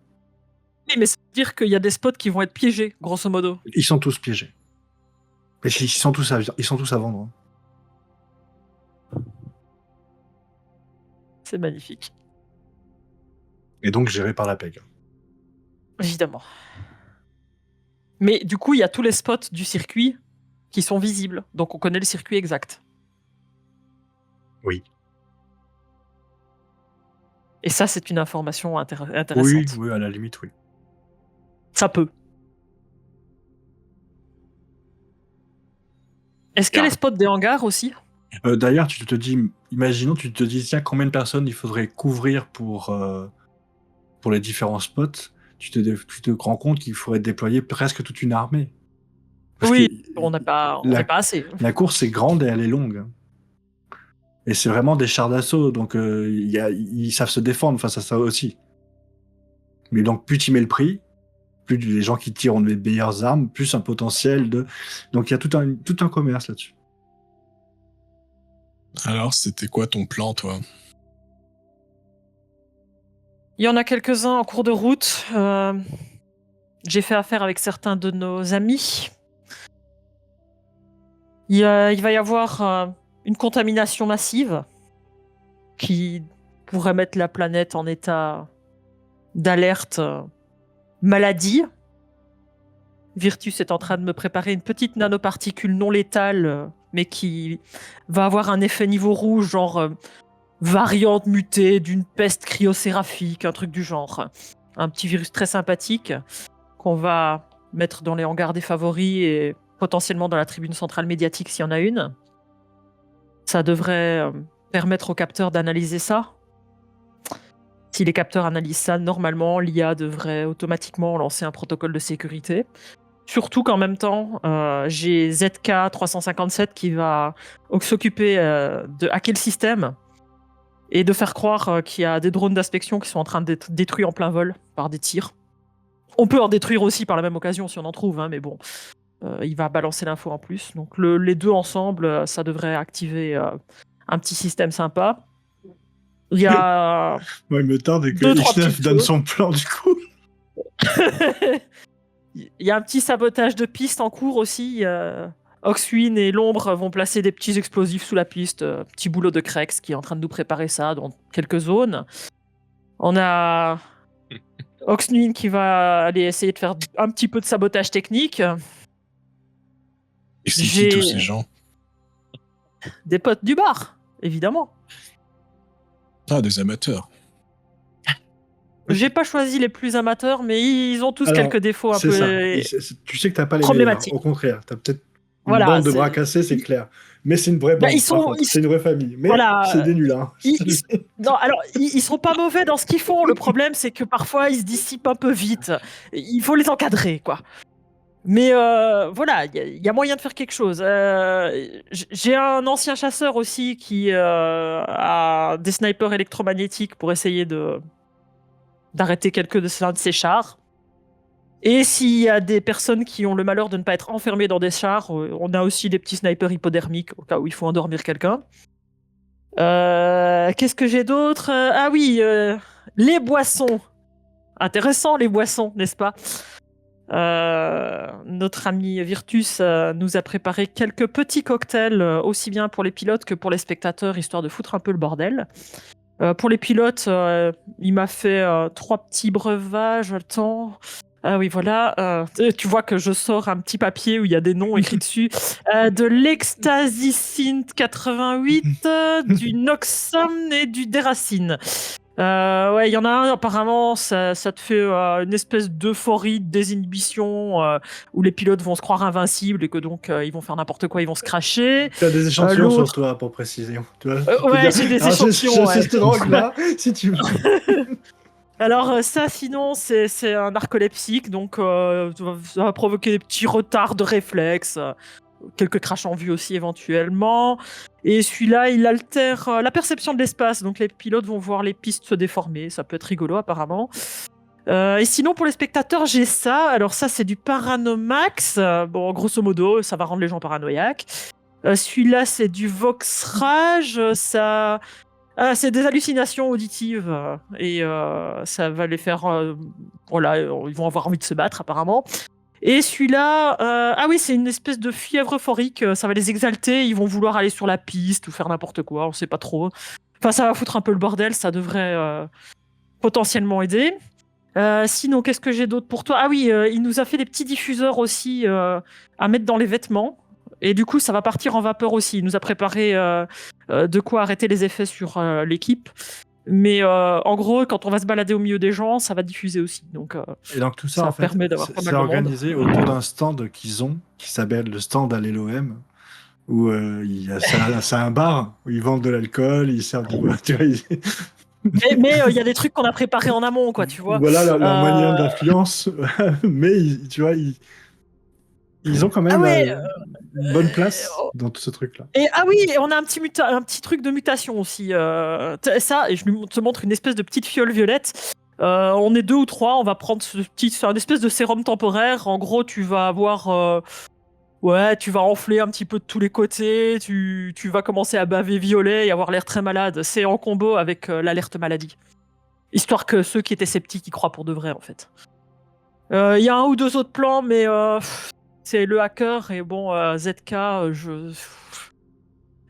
Oui, mais ça veut dire qu'il y a des spots qui vont être piégés, grosso modo. Ils sont tous piégés. Et ils sont tous à vendre. C'est magnifique. Et donc gérés par la PEG. Évidemment. Mais du coup, il y a tous les spots du circuit qui sont visibles. Donc on connaît le circuit exact. Oui. Et ça, c'est une information intéressante. Oui, à la limite, oui. Ça peut. Est-ce qu'il y a les spots des hangars aussi? D'ailleurs, imaginons, tu te dis, tiens, combien de personnes il faudrait couvrir pour les différents spots. Tu te rends compte qu'il faudrait déployer presque toute une armée. Parce Oui, que on n'est pas assez. La course est grande et elle est longue. Et c'est vraiment des chars d'assaut, donc ils savent se défendre face à ça aussi. Mais donc, plus tu mets le prix, plus les gens qui tirent ont de meilleures armes, plus un potentiel de... Donc il y a tout un commerce là-dessus. Alors, c'était quoi ton plan, toi? Il y en a quelques-uns en cours de route. J'ai fait affaire avec certains de nos amis. Il va y avoir une contamination massive qui pourrait mettre la planète en état d'alerte maladie. Virtus est en train de me préparer une petite nanoparticule non létale, mais qui va avoir un effet niveau rouge, genre variante mutée d'une peste cryocéraphique, un truc du genre. Un petit virus très sympathique qu'on va mettre dans les hangars des favoris et potentiellement dans la tribune centrale médiatique s'il y en a une. Ça devrait permettre aux capteurs d'analyser ça. Si les capteurs analysent ça, normalement, l'IA devrait automatiquement lancer un protocole de sécurité. Surtout qu'en même temps, j'ai ZK357 qui va s'occuper de hacker le système et de faire croire qu'il y a des drones d'inspection qui sont en train d'être détruits en plein vol par des tirs. On peut en détruire aussi par la même occasion si on en trouve, mais bon, il va balancer l'info en plus. Donc les deux ensemble, ça devrait activer un petit système sympa. Il y a... Moi, il me tarde que X9 donne son plan du coup. Il y a un petit sabotage de piste en cours aussi. Oxwin et l'ombre vont placer des petits explosifs sous la piste. Petit boulot de Krex qui est en train de nous préparer ça dans quelques zones. On a Oxwin qui va aller essayer de faire un petit peu de sabotage technique. Et c'est qui tous ces gens? Des potes du bar, évidemment. Ah, des amateurs. J'ai pas choisi les plus amateurs, mais ils ont tous quelques défauts un peu tu sais que t'as pas les problématiques. meilleurs. Au contraire, t'as peut-être une bande de bras cassés, c'est clair. Mais c'est une vraie bande. C'est une vraie famille. Mais c'est des nuls. Hein. Non, alors ils sont pas mauvais dans ce qu'ils font. Le problème, c'est que parfois ils se dissipent un peu vite. Il faut les encadrer, quoi. Mais voilà, il y a moyen de faire quelque chose. J'ai un ancien chasseur aussi qui a des snipers électromagnétiques pour essayer d'arrêter quelques de ces chars. Et s'il y a des personnes qui ont le malheur de ne pas être enfermées dans des chars, on a aussi des petits snipers hypodermiques au cas où il faut endormir quelqu'un. Qu'est-ce que j'ai d'autre? Ah oui, les boissons. Intéressant, les boissons, n'est-ce pas? Notre ami Virtus nous a préparé quelques petits cocktails, aussi bien pour les pilotes que pour les spectateurs, histoire de foutre un peu le bordel. Pour les pilotes, il m'a fait 3 petits breuvages. Attends. Ah oui, voilà. Tu vois que je sors un petit papier où il y a des noms écrits dessus. De l'Ecstasy Synth 88, du Noxum et du Déracine. Ouais, il y en a un, apparemment, ça te fait une espèce d'euphorie, de désinhibition, où les pilotes vont se croire invincibles et que donc ils vont faire n'importe quoi, ils vont se cracher. Tu as des échantillons sur l'autre- toi, pour précision. Tu vois, tu peux ouais, dire, j'ai des alors, échantillons. j'ai Ouais. cette drogue-là, si tu veux. Alors ça, sinon, c'est un narcolepsique, donc ça va provoquer des petits retards de réflexes, quelques crashs en vue aussi éventuellement. Et celui-là, il altère la perception de l'espace, donc les pilotes vont voir les pistes se déformer, ça peut être rigolo apparemment. Et sinon, pour les spectateurs, j'ai ça. Alors ça, c'est du Paranomax. Bon, grosso modo, ça va rendre les gens paranoïaques. Celui-là, c'est du Voxrage. Ça... Ah, c'est des hallucinations auditives et ça va les faire, voilà, ils vont avoir envie de se battre apparemment. Et celui-là, ah oui, c'est une espèce de fièvre euphorique, ça va les exalter, ils vont vouloir aller sur la piste ou faire n'importe quoi, on sait pas trop. Enfin, ça va foutre un peu le bordel, ça devrait potentiellement aider. Sinon, qu'est-ce que j'ai d'autre pour toi? Ah oui, il nous a fait des petits diffuseurs aussi à mettre dans les vêtements. Et du coup, ça va partir en vapeur aussi. Il nous a préparé de quoi arrêter les effets sur l'équipe. Mais en gros, quand on va se balader au milieu des gens, ça va diffuser aussi. Donc, Et donc tout ça, ça en fait, permet d'avoir pas mal c'est de monde. organisé autour d'un stand qu'ils ont, qui s'appelle le stand à l'LOM, où c'est un bar où ils vendent de l'alcool, ils servent du tu vois, Mais il y a des trucs qu'on a préparés en amont, quoi, tu vois. voilà leur manière d'influence, mais tu vois, ils ont quand même Ah ouais, une bonne place dans tout ce truc-là. Et ah oui, et on a un petit truc de mutation aussi. Ça, et je lui te montre une espèce de petite fiole violette. On est 2 ou 3, on va prendre c'est un espèce de sérum temporaire. En gros, tu vas avoir, ouais, tu vas enfler un petit peu de tous les côtés. Tu vas commencer à baver violet et avoir l'air très malade. C'est en combo avec l'alerte maladie, histoire que ceux qui étaient sceptiques y croient pour de vrai en fait. Il y a un ou deux autres plans, mais c'est le hacker et bon, ZK,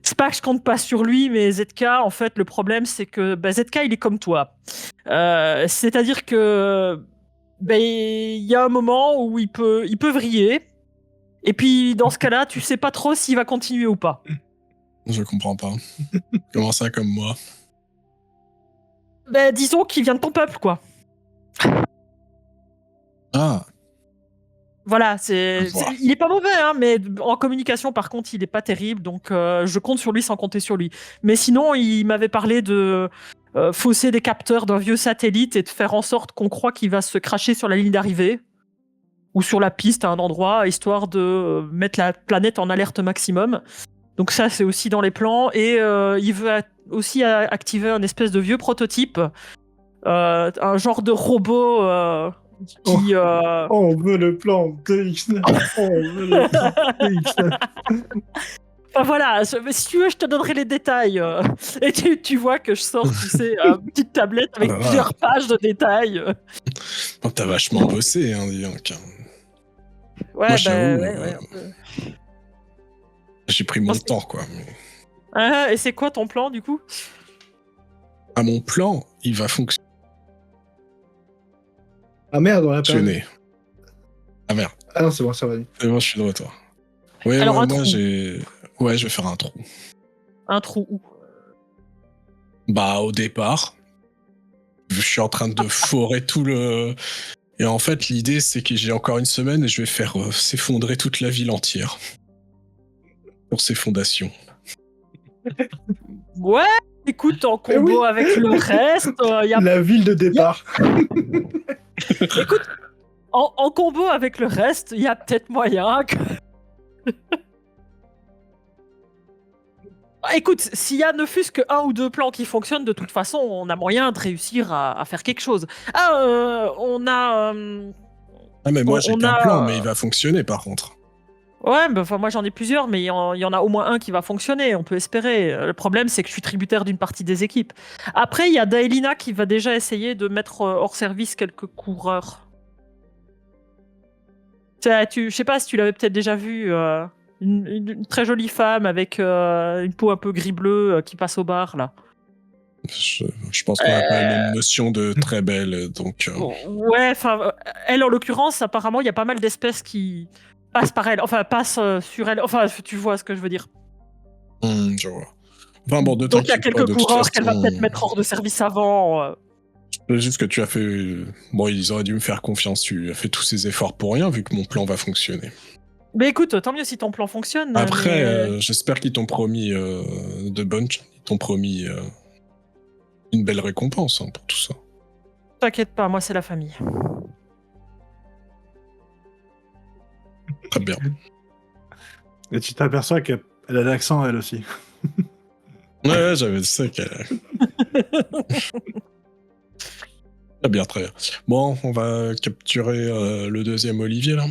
c'est pas que je compte pas sur lui, mais ZK, en fait, le problème, c'est que ZK, il est comme toi. C'est-à-dire que il y a un moment où il peut vriller, et puis dans ce cas-là, tu sais pas trop s'il va continuer ou pas. Je comprends pas. Comment ça, comme moi? Disons qu'il vient de ton peuple, quoi. Ah, Voilà, Je vois. il est pas mauvais, hein, mais en communication, par contre, il est pas terrible, donc je compte sur lui sans compter sur lui. Mais sinon, il m'avait parlé de fausser des capteurs d'un vieux satellite et de faire en sorte qu'on croit qu'il va se cracher sur la ligne d'arrivée ou sur la piste à un endroit, histoire de mettre la planète en alerte maximum. Donc ça, c'est aussi dans les plans. Et il veut aussi activer un espèce de vieux prototype, un genre de robot qui... On veut le plan DX9. On veut le plan DX9. Enfin voilà, si tu veux, je te donnerai les détails. Et tu vois que je sors, tu sais, une petite tablette avec Oh là là. plusieurs pages de détails. Oh, t'as vachement bossé, hein, dis donc. Ouais, Moi, j'avoue, ouais, un peu. J'ai pris mon temps, quoi. Mais... Ah, et c'est quoi ton plan, du coup? Ah, mon plan, il va Ah merde, on l'a perdu. fonctionner. Ah merde, Ah non, c'est bon, ça va. c'est bon, je suis de retour. Ouais, Alors, un moi, trou. Ouais, je vais faire un trou. Un trou où? Bah, au départ, je suis en train de forer tout le... Et en fait, l'idée, c'est que j'ai encore une semaine et je vais faire s'effondrer toute la ville entière. Pour ses fondations. Ouais, écoute, en combo oui. avec le reste, y a... La ville de départ. écoute, En combo avec le reste, il y a peut-être moyen que... Écoute, s'il y a ne fût-ce que 1 ou 2 plans qui fonctionnent, de toute façon, on a moyen de réussir à faire quelque chose. On a... Ah, mais moi, j'ai on qu'un a- plan, mais il va fonctionner, par contre. Ouais, enfin, moi j'en ai plusieurs, mais il y en a au moins un qui va fonctionner, on peut espérer. Le problème, c'est que je suis tributaire d'une partie des équipes. Après, il y a Daelina qui va déjà essayer de mettre hors service quelques coureurs. Je sais pas si tu l'avais peut-être déjà vu, une très jolie femme avec une peau un peu gris-bleu qui passe au bar, là. Je pense qu'on n'a pas la même notion de très belle, donc... Ouais, enfin, elle en l'occurrence, apparemment, il y a pas mal d'espèces qui passent par elle, enfin, passent sur elle. Enfin, tu vois ce que je veux dire. je vois. Enfin bon, de Donc il y a t'inquiète pas, quelques de toute coureurs qu'elle va façon, peut-être mettre hors de service avant. c'est juste que tu as fait... Bon, ils auraient dû me faire confiance, tu as fait tous ces efforts pour rien, vu que mon plan va fonctionner. Mais écoute, tant mieux si ton plan fonctionne. Après, mais- j'espère qu'ils t'ont promis de bonnes... Ils t'ont promis une belle récompense pour tout ça. T'inquiète pas, moi c'est la famille. Très bien. Et tu t'aperçois qu'elle a l'accent, elle aussi. Ouais, j'avais ça qu'elle... Très bien, très bien. Bon, on va capturer le deuxième Olivier, là.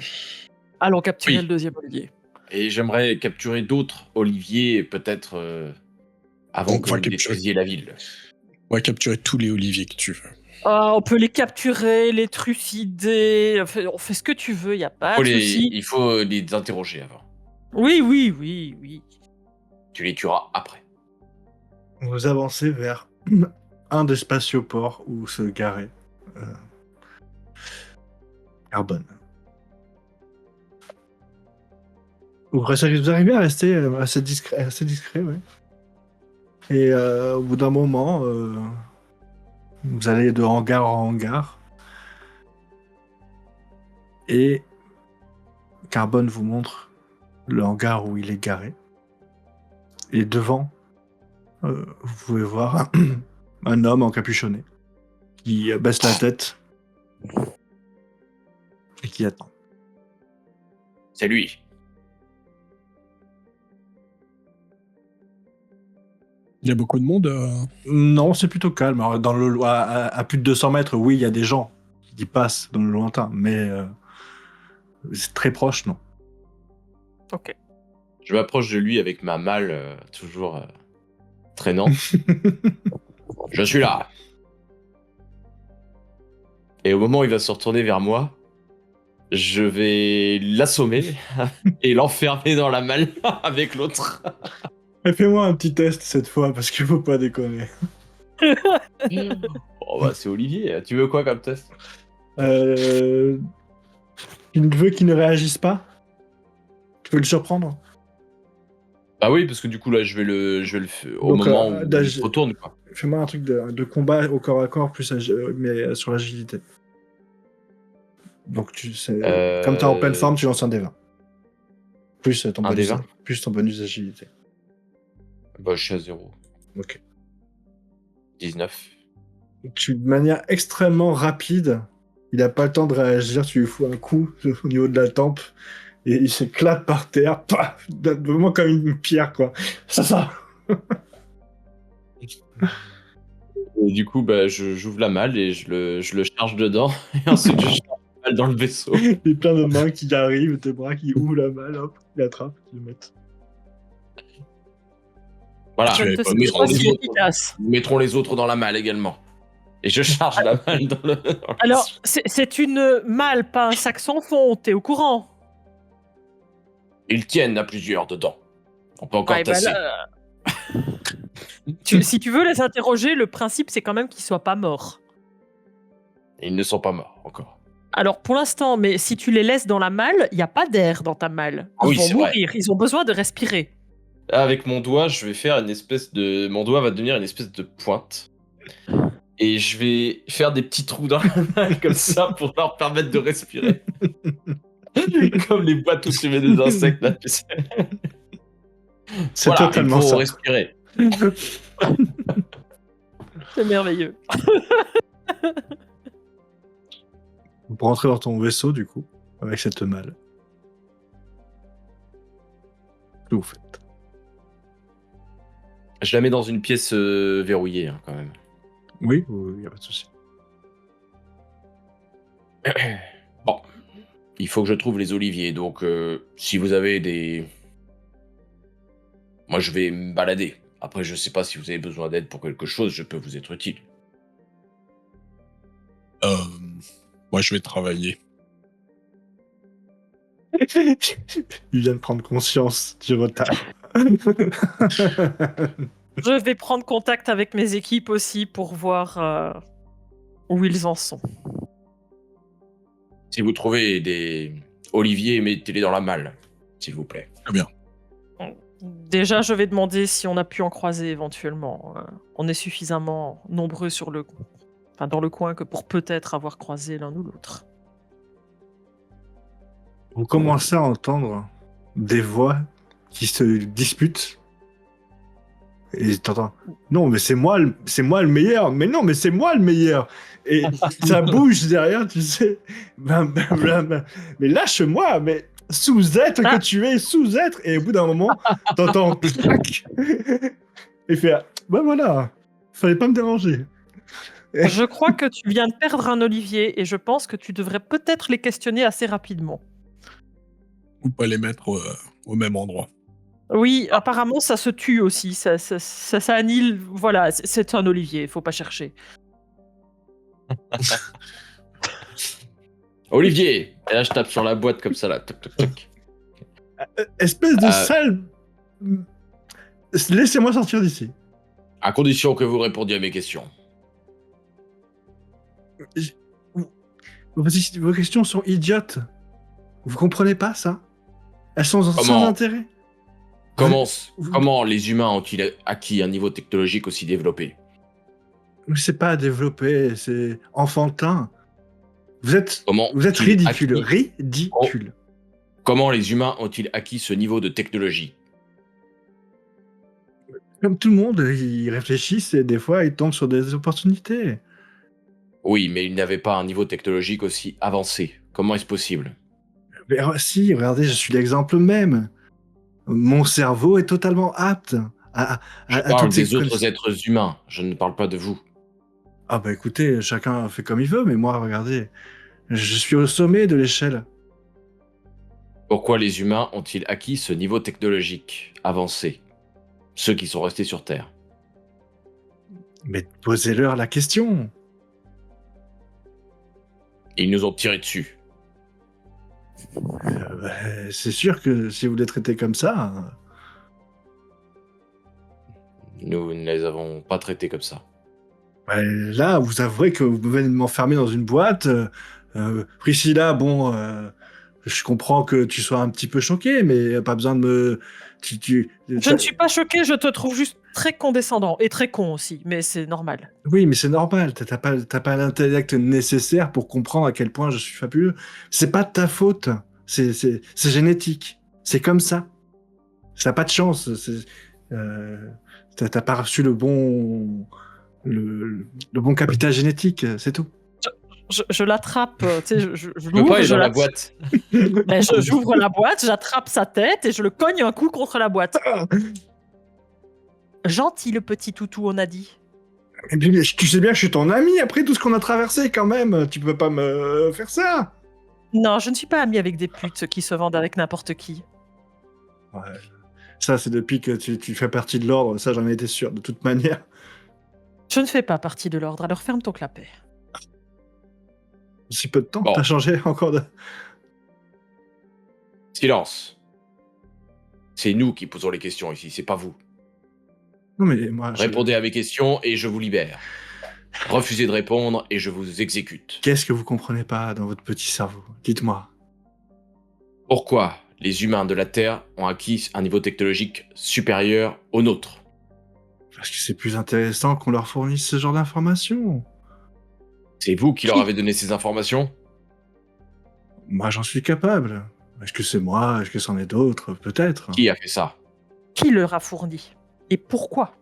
Allons capturer Oui. le deuxième Olivier. Et j'aimerais capturer d'autres Olivier, peut-être avant On que va vous capturer. détruisiez la ville. On va capturer tous les Olivier que tu veux. On peut les capturer, les trucider, on fait ce que tu veux, y a pas de souci. Il faut les interroger avant. Oui. Tu les tueras après. Vous avancez vers un des spatioports où se garait Carbone. Vous arrivez à rester assez discret, ouais. Et au bout d'un moment, vous allez de hangar en hangar. Et Carbone vous montre le hangar où il est garé. Et devant, vous pouvez voir un homme encapuchonné qui baisse la tête et qui attend. C'est lui. Il y a beaucoup de monde Non, c'est plutôt calme. Alors, à plus de 200 mètres, oui, il y a des gens qui passent dans le lointain, mais c'est très proche, non. Ok. Je m'approche de lui avec ma malle toujours traînante. Je suis là. Et au moment où il va se retourner vers moi, je vais l'assommer et l'enfermer dans la malle avec l'autre. Fais-moi un petit test cette fois, parce qu'il faut pas déconner. Oh bah c'est Olivier, tu veux quoi comme test? Tu veux qu'il ne réagisse pas? Tu veux le surprendre? Bah oui, parce que du coup là je vais le au Donc, moment où il se retourne quoi. Fais-moi un truc de combat au corps à corps, mais sur l'agilité. Donc, comme tu es en pleine forme, tu lances un D20. Plus ton Un bonus, D20? plus ton bonus d'agilité. Bah je suis à 0. Ok. 19. De manière extrêmement rapide, il n'a pas le temps de réagir, tu lui fous un coup au niveau de la tempe, et il s'éclate par terre, paf, vraiment comme une pierre, quoi. Ça. Et du coup bah j'ouvre la malle et je le charge dedans et ensuite je charge la malle dans le vaisseau. Il y a plein de mains qui arrivent, tes bras qui ouvrent la malle, hop, ils l'attrapent, ils le mettent. Voilà, Je ne te pas sais mis pas les si autres. efficace. Nous mettrons les autres dans la malle également. Et je charge la malle dans le... Alors, c'est une malle, pas un sac sans fond, t'es au courant? Ils tiennent à plusieurs dedans. On peut encore Ouais, bah tasser. là, si tu veux les interroger, le principe c'est quand même qu'ils soient pas morts. Ils ne sont pas morts encore. Alors pour l'instant, mais si tu les laisses dans la malle, il n'y a pas d'air dans ta malle. Ils Oui, vont c'est vrai. mourir, ils ont besoin de respirer. Là, avec mon doigt, je vais faire une espèce de... Mon doigt va devenir une espèce de pointe. Et je vais faire des petits trous dans la malle comme ça pour leur permettre de respirer. Comme les boîtes où tu mets des insectes là, tu sais. C'est Voilà, totalement il faut ça. respirer. C'est merveilleux. Pour rentrer dans ton vaisseau, du coup, avec cette malle. Qu'est-ce que vous faites? Je la mets dans une pièce verrouillée, hein, quand même. Oui, il n'y a pas de souci. Bon, il faut que je trouve les oliviers, donc si vous avez des... Moi, je vais me balader. Après, je sais pas si vous avez besoin d'aide pour quelque chose, je peux vous être utile. Moi, je vais travailler. Il vient de prendre conscience du retard. Je vais prendre contact avec mes équipes aussi pour voir où ils en sont. Si vous trouvez des oliviers, mettez-les dans la malle, s'il vous plaît. Très bien. Déjà, je vais demander si on a pu en croiser éventuellement. On est suffisamment nombreux dans le coin que pour peut-être avoir croisé l'un ou l'autre. Vous commencez à entendre des voix qui se disputent. Et t'entends, non, mais c'est moi le meilleur. Mais non, mais c'est moi le meilleur. Et ça bouge derrière, tu sais. Mais lâche-moi, mais sous-être que tu es, sous-être. Et au bout d'un moment, t'entends clac. Et fait, bah voilà, fallait pas me déranger. Je crois que tu viens de perdre un olivier et je pense que tu devrais peut-être les questionner assez rapidement. Ou pas les mettre au même endroit. Oui, apparemment ça se tue aussi, ça annihile. Voilà, c'est un olivier, faut pas chercher. Olivier! Et là, je tape sur la boîte comme ça, là. Toc, toc, toc. Espèce de sale... Laissez-moi sortir d'ici. À condition que vous répondiez à mes questions. Vos questions sont idiotes. Vous comprenez pas ça? Elles sont sans intérêt. Comment les humains ont-ils acquis un niveau technologique aussi développé? C'est pas développé, c'est enfantin. Vous êtes Comment-ils ridicule. acquis- Ridicule. Comment les humains ont-ils acquis ce niveau de technologie? Comme tout le monde, ils réfléchissent et des fois ils tombent sur des opportunités. Oui, mais ils n'avaient pas un niveau technologique aussi avancé. Comment est-ce possible? Mais si, regardez, je suis l'exemple même. Mon cerveau est totalement apte à Je toutes parle ces des autres connaissances. êtres humains, je ne parle pas de vous. Ah bah écoutez, chacun fait comme il veut, mais moi, regardez, je suis au sommet de l'échelle. Pourquoi les humains ont-ils acquis ce niveau technologique avancé? Ceux qui sont restés sur Terre. Mais posez-leur la question. Ils nous ont tiré dessus. C'est sûr que si vous les traitez comme ça, Nous ne les avons pas traités comme ça. là, vous avouerez que vous venez de m'enfermer dans une boîte. Priscilla, bon, je comprends que tu sois un petit peu choqué, mais pas besoin de me... Je ne suis pas choquée, je te trouve juste très condescendant et très con aussi, mais c'est normal. Oui, mais c'est normal. T'as pas l'intellect nécessaire pour comprendre à quel point je suis fabuleux. C'est pas de ta faute. C'est génétique. C'est comme ça. Ça n'a pas de chance. T'as pas reçu le bon capital génétique. C'est tout. Je l'attrape, tu sais, je Je peux pas aller dans la l'attrape. boîte. Ben, j'ouvre la boîte, j'attrape sa tête et je le cogne un coup contre la boîte. Gentil le petit toutou, on a dit. Et puis, tu sais bien que je suis ton ami après tout ce qu'on a traversé quand même. Tu peux pas me faire ça. Non, je ne suis pas amie avec des putes qui se vendent avec n'importe qui. Ouais. Ça, c'est depuis que tu fais partie de l'ordre. Ça, j'en ai été sûr, de toute manière. Je ne fais pas partie de l'ordre, alors ferme ton clapet. Si peu de temps, Bon. t'as changé encore de... Silence. C'est nous qui posons les questions ici, c'est pas vous. Non, mais moi... Répondez à mes questions et je vous libère. Refusez de répondre et je vous exécute. Qu'est-ce que vous comprenez pas dans votre petit cerveau? Dites-moi. Pourquoi les humains de la Terre ont acquis un niveau technologique supérieur au nôtre? Parce que c'est plus intéressant qu'on leur fournisse ce genre d'informations. C'est vous qui leur avez donné ces informations? Moi, j'en suis capable. Est-ce que c'est moi? Est-ce que c'en est d'autres? Peut-être. Qui a fait ça? Qui leur a fourni? Et pourquoi?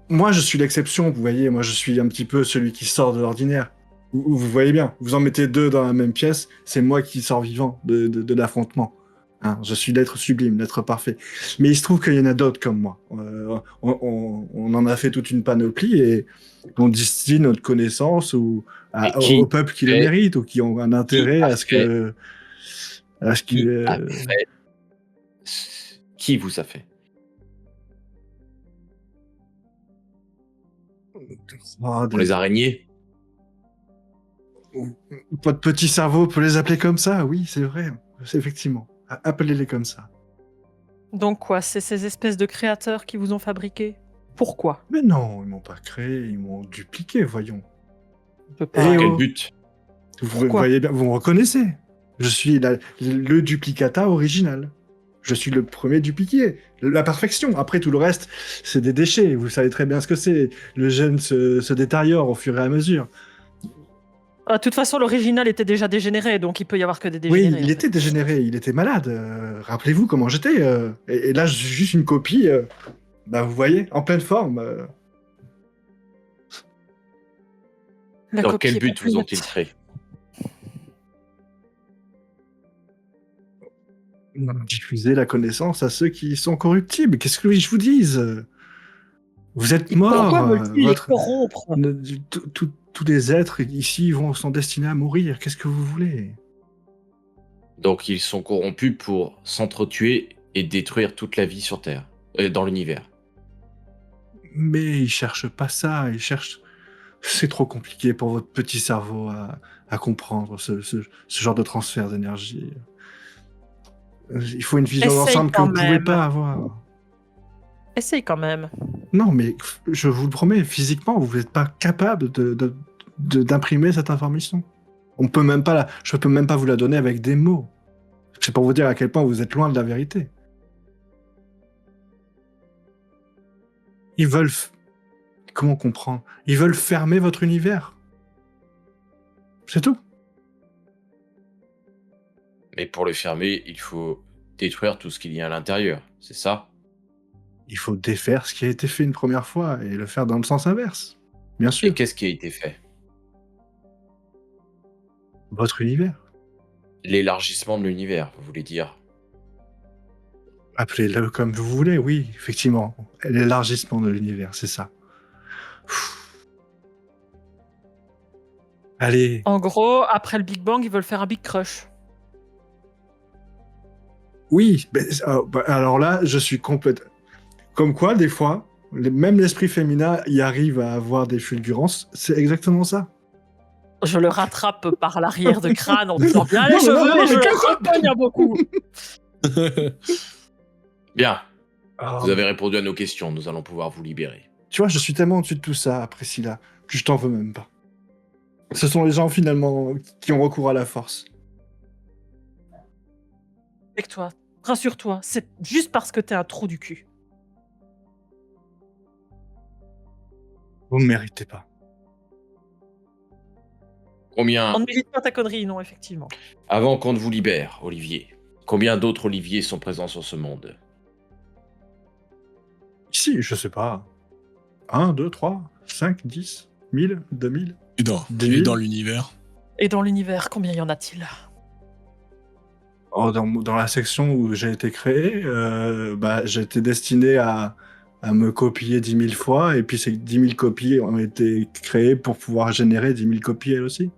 Moi, je suis l'exception, vous voyez. Moi, je suis un petit peu celui qui sort de l'ordinaire. Vous voyez bien, vous en mettez 2 dans la même pièce, c'est moi qui sors vivant de l'affrontement. Hein, je suis l'être sublime, l'être parfait. Mais il se trouve qu'il y en a d'autres comme moi. On en a fait toute une panoplie et on distille notre connaissance Mais au peuple qui le fait, mérite ou qui ont un qui intérêt a à ce fait, que... À ce qui que a fait, qui vous a fait? oh, Pour les araignées? votre petit cerveau peut les appeler comme ça, oui, c'est vrai. C'est effectivement. Appelez-les comme ça. Donc quoi, c'est ces espèces de créateurs qui vous ont fabriqué? Pourquoi? Mais non, ils m'ont pas créé, ils m'ont dupliqué, voyons. On peut Eh pas. Quel oh, but? vous Pourquoi? voyez bien, vous me reconnaissez. Je suis le duplicata original. Je suis le premier dupliqué. La perfection. Après, tout le reste, c'est des déchets. Vous savez très bien ce que c'est. Le gène se détériore au fur et à mesure. De toute façon, l'original était déjà dégénéré, donc il peut y avoir que des Oui, dégénérés. il En était fait. dégénéré, il était malade. Rappelez-vous comment j'étais. Et là, je suis juste une copie. Bah, vous voyez, en pleine forme. La Dans copie quel est but vous ont-ils parfaite. créé? Diffuser la connaissance à ceux qui sont corruptibles. Qu'est-ce que je vous dise? Vous êtes Et pourquoi mort. veulent-ils les corrompre? Tous les êtres ici sont destinés à mourir. Qu'est-ce que vous voulez? Donc ils sont corrompus pour s'entretuer et détruire toute la vie sur Terre, dans l'univers. Mais ils cherchent pas ça. Ils cherchent. C'est trop compliqué pour votre petit cerveau à comprendre ce genre de transfert d'énergie. Il faut une vision Essaye d'ensemble que quand vous pouvez même. pas avoir. Essaye quand même. Non, mais je vous le promets, physiquement, vous n'êtes pas capable d'imprimer cette information. On peut même pas je peux même pas vous la donner avec des mots. C'est pour vous dire à quel point vous êtes loin de la vérité. Ils veulent... Comment comprendre? Ils veulent fermer votre univers. C'est tout. Mais pour le fermer, il faut détruire tout ce qu'il y a à l'intérieur, c'est ça? Il faut défaire ce qui a été fait une première fois et le faire dans le sens inverse. Bien Et sûr. qu'est-ce qui a été fait? Votre univers. L'élargissement de l'univers, vous voulez dire? Appelez-le comme vous voulez, oui, effectivement. L'élargissement de l'univers, c'est ça. Allez, En gros, après le Big Bang, ils veulent faire un Big Crush. oui, alors là, je suis complète. Comme quoi, des fois, même l'esprit féminin y arrive à avoir des fulgurances. C'est exactement ça. Je le rattrape par l'arrière de crâne en disant bien les Non, mais non, cheveux non, et je mais le recogne à beaucoup. Bien, Ah, vous avez répondu à nos questions, nous allons pouvoir vous libérer. tu vois, je suis tellement au-dessus de tout ça, Priscilla, que je t'en veux même pas. Ce sont les gens, finalement, qui ont recours à la force. Avec toi, rassure-toi, c'est juste parce que t'es un trou du cul. Vous ne méritez pas. Combien, On ne mérite pas ta connerie, non, effectivement. avant qu'on ne vous libère, Olivier, combien d'autres Olivier sont présents sur ce monde? Ici, je sais pas. 1, 2, 3, 5, 10, 1000, 2000, Et 2000. dans l'univers. Et dans l'univers, combien y en a-t-il? Oh, dans la section où j'ai été créé, j'ai été destiné à me copier 10 000 fois, et puis ces 10 000 copies ont été créées pour pouvoir générer 10 000 copies elles aussi.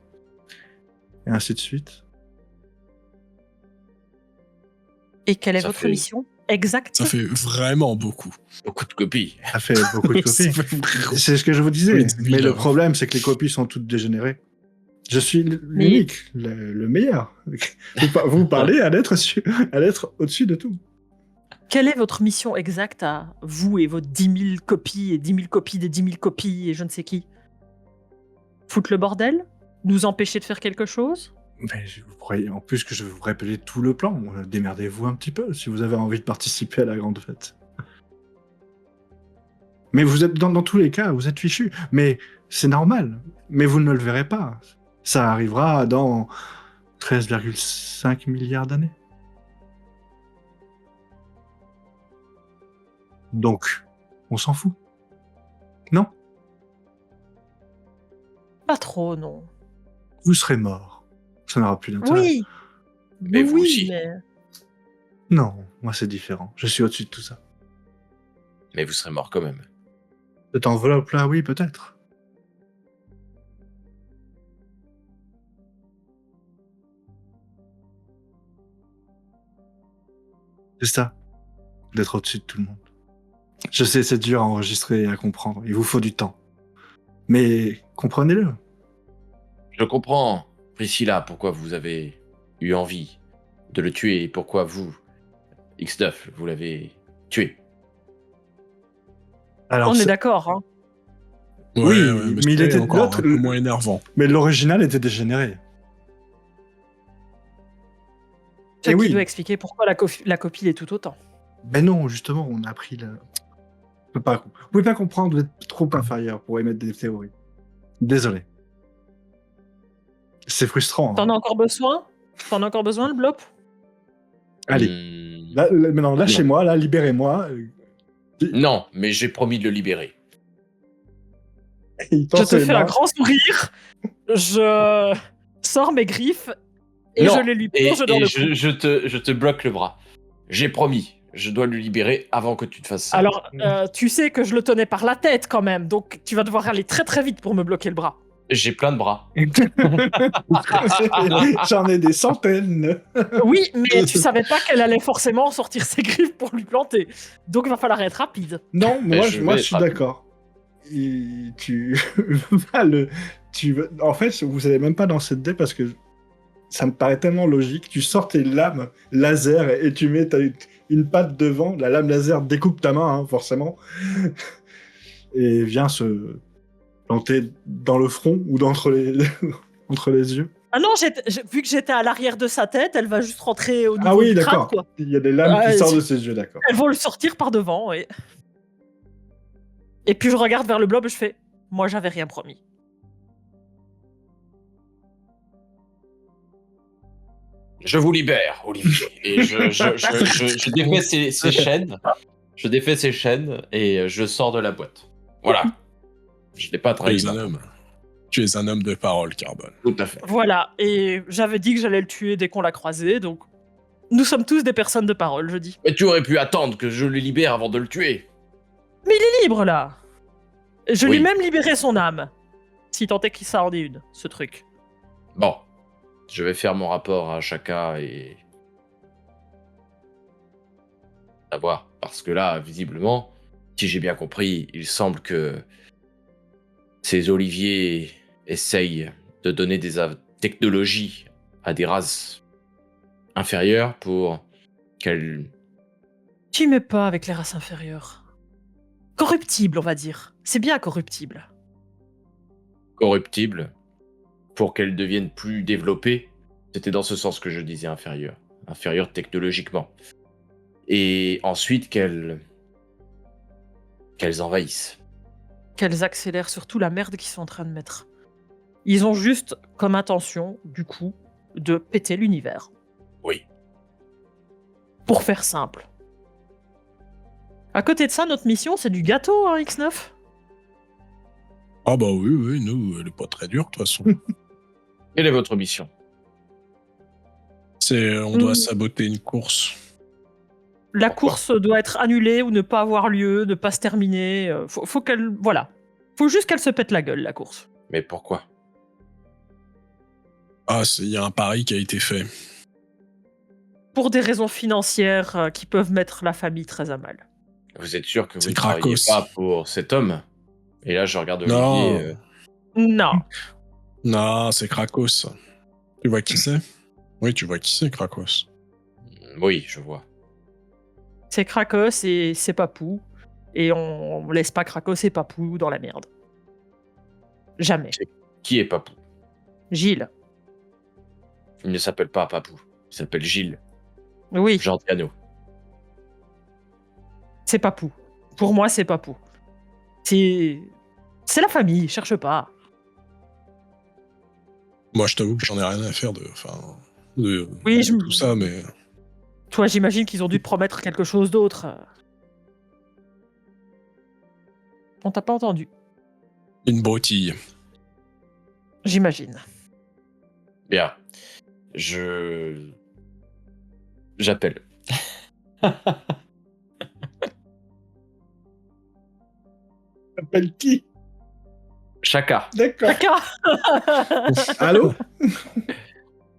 Et ainsi de suite. Et quelle est Ça votre fait- mission exacte? Ça fait vraiment beaucoup. Beaucoup de copies. Ça fait beaucoup de Ça copies. fait beaucoup. C'est ce que je vous disais. Oui, 10 000, Mais le problème, c'est que les copies sont toutes dégénérées. Je suis l'unique, le meilleur. Vous parlez à l'être au-dessus de tout. Quelle est votre mission exacte à vous et vos 10 000 copies et 10 000 copies des 10 000 copies et je ne sais qui? Foutre le bordel? Nous empêcher de faire quelque chose? Mais vous croyez en plus que je vais vous rappeler tout le plan. Démerdez-vous un petit peu si vous avez envie de participer à la grande fête. Mais vous êtes dans tous les cas, vous êtes fichu. Mais c'est normal. Mais vous ne le verrez pas. Ça arrivera dans 13,5 milliards d'années. Donc, on s'en fout. Non? Pas trop, non. vous serez mort. Ça n'aura plus d'intérêt. Oui. Mais vous oui, aussi. mais Non, moi c'est différent. Je suis au-dessus de tout ça. Mais vous serez mort quand même. Cette enveloppe-là, oui, peut-être. C'est ça, d'être au-dessus de tout le monde. Je sais, c'est dur à enregistrer et à comprendre. Il vous faut du temps. Mais comprenez-le. Je comprends, Priscilla, pourquoi vous avez eu envie de le tuer et pourquoi vous, X9, vous l'avez tué. Alors, on est c'est- d'accord. Hein. Oui, mais il c'est était encore l'autre- un peu moins énervant. mais l'original était dégénéré. Ce Et qui oui. doit expliquer pourquoi la copie est tout autant. Ben non, justement, on a appris le... Vous pouvez pas comprendre, vous êtes trop inférieur pour émettre des théories. Désolé. C'est frustrant. T'en Hein. as encore besoin le blop? Allez, maintenant, Non. lâchez-moi, là, libérez-moi. Non, mais j'ai promis de le libérer. Il Je tend te ses fais un mains. grand sourire. Je sors mes griffes et Non, je les lui et plonge dans le cou. je te bloque le bras. J'ai promis, je dois le libérer avant que tu te fasses ça. Alors, tu sais que je le tenais par la tête quand même, donc tu vas devoir aller très très vite pour me bloquer le bras. J'ai plein de bras. J'en ai des centaines. Oui, mais tu savais pas qu'elle allait forcément sortir ses griffes pour lui planter. Donc il va falloir être rapide. Non, Mais moi, je moi, vais je suis être d'accord. Tu vas le... En fait, vous allez même pas dans cette dé parce que ça me paraît tellement logique. Tu sors tes lames laser et tu mets une patte devant. La lame laser découpe ta main, hein, forcément. Et vient se planter dans le front ou entre les yeux. Ah non, vu que j'étais à l'arrière de sa tête, elle va juste rentrer au niveau Ah oui, du crâne, d'accord. quoi. Il y a des lames qui Ouais, sortent de ses yeux, d'accord. Elles vont le sortir par devant, et puis je regarde vers le blob et je fais « Moi, j'avais rien promis. Je vous libère, Olivier. Et je défais ses chaînes. Je défais ses chaînes et je sors de la boîte. Voilà. Je n'ai pas Tu trahi. es un homme. Tu es un homme de parole, Carbone. Tout à fait. » Voilà, et j'avais dit que j'allais le tuer dès qu'on l'a croisé, donc nous sommes tous des personnes de parole, je dis. Mais tu aurais pu attendre que je le libère avant de le tuer. Mais il est libre, là. Je lui ai Oui. même libéré son âme. Si tant est qu'il ça en est une, ce truc. Bon. Je vais faire mon rapport à chacun et... savoir. Parce que là, visiblement, si j'ai bien compris, il semble que ces Oliviers essayent de donner des technologies à des races inférieures pour qu'elles... Tu m'aimes pas avec les races inférieures. Corruptible, on va dire. C'est bien corruptible. corruptibles pour qu'elles deviennent plus développées. C'était dans ce sens que je disais inférieures. Inférieures technologiquement. Et ensuite qu'elles envahissent. Qu'elles accélèrent surtout la merde qu'ils sont en train de mettre. Ils ont juste comme intention, du coup, de péter l'univers. Oui. Pour faire simple. À côté de ça, notre mission, c'est du gâteau, hein, X9 ? Ah bah oui, nous, elle est pas très dure, de toute façon. Quelle est votre mission? On doit saboter une course. La Pourquoi course doit être annulée ou ne pas avoir lieu, ne pas se terminer. Faut qu'elle... Voilà. Faut juste qu'elle se pète la gueule, la course. Mais pourquoi? Ah, il y a un pari qui a été fait. Pour des raisons financières qui peuvent mettre la famille très à mal. Vous êtes sûr que vous C'est ne travaillez Krakos. pas pour cet homme? Et là, je regarde Non. Olivier. Non. Non, c'est Krakos. Tu vois qui c'est? Oui, tu vois qui c'est, Krakos. Oui, je vois. C'est Krakos et c'est Papou. Et on laisse pas Krakos et Papou dans la merde. Jamais. Qui est Papou? Gilles. Il ne s'appelle pas Papou. Il s'appelle Gilles. Oui, Giantiano. c'est Papou. Pour moi, c'est Papou. C'est la famille, cherche pas. Moi, je t'avoue que j'en ai rien à faire de Oui, tout ça, mais... Toi, j'imagine qu'ils ont dû te promettre quelque chose d'autre. On t'a pas entendu, Une broutille. j'imagine. Bien. J'appelle. Appelle qui? Chaka. D'accord. Chaka. Allô?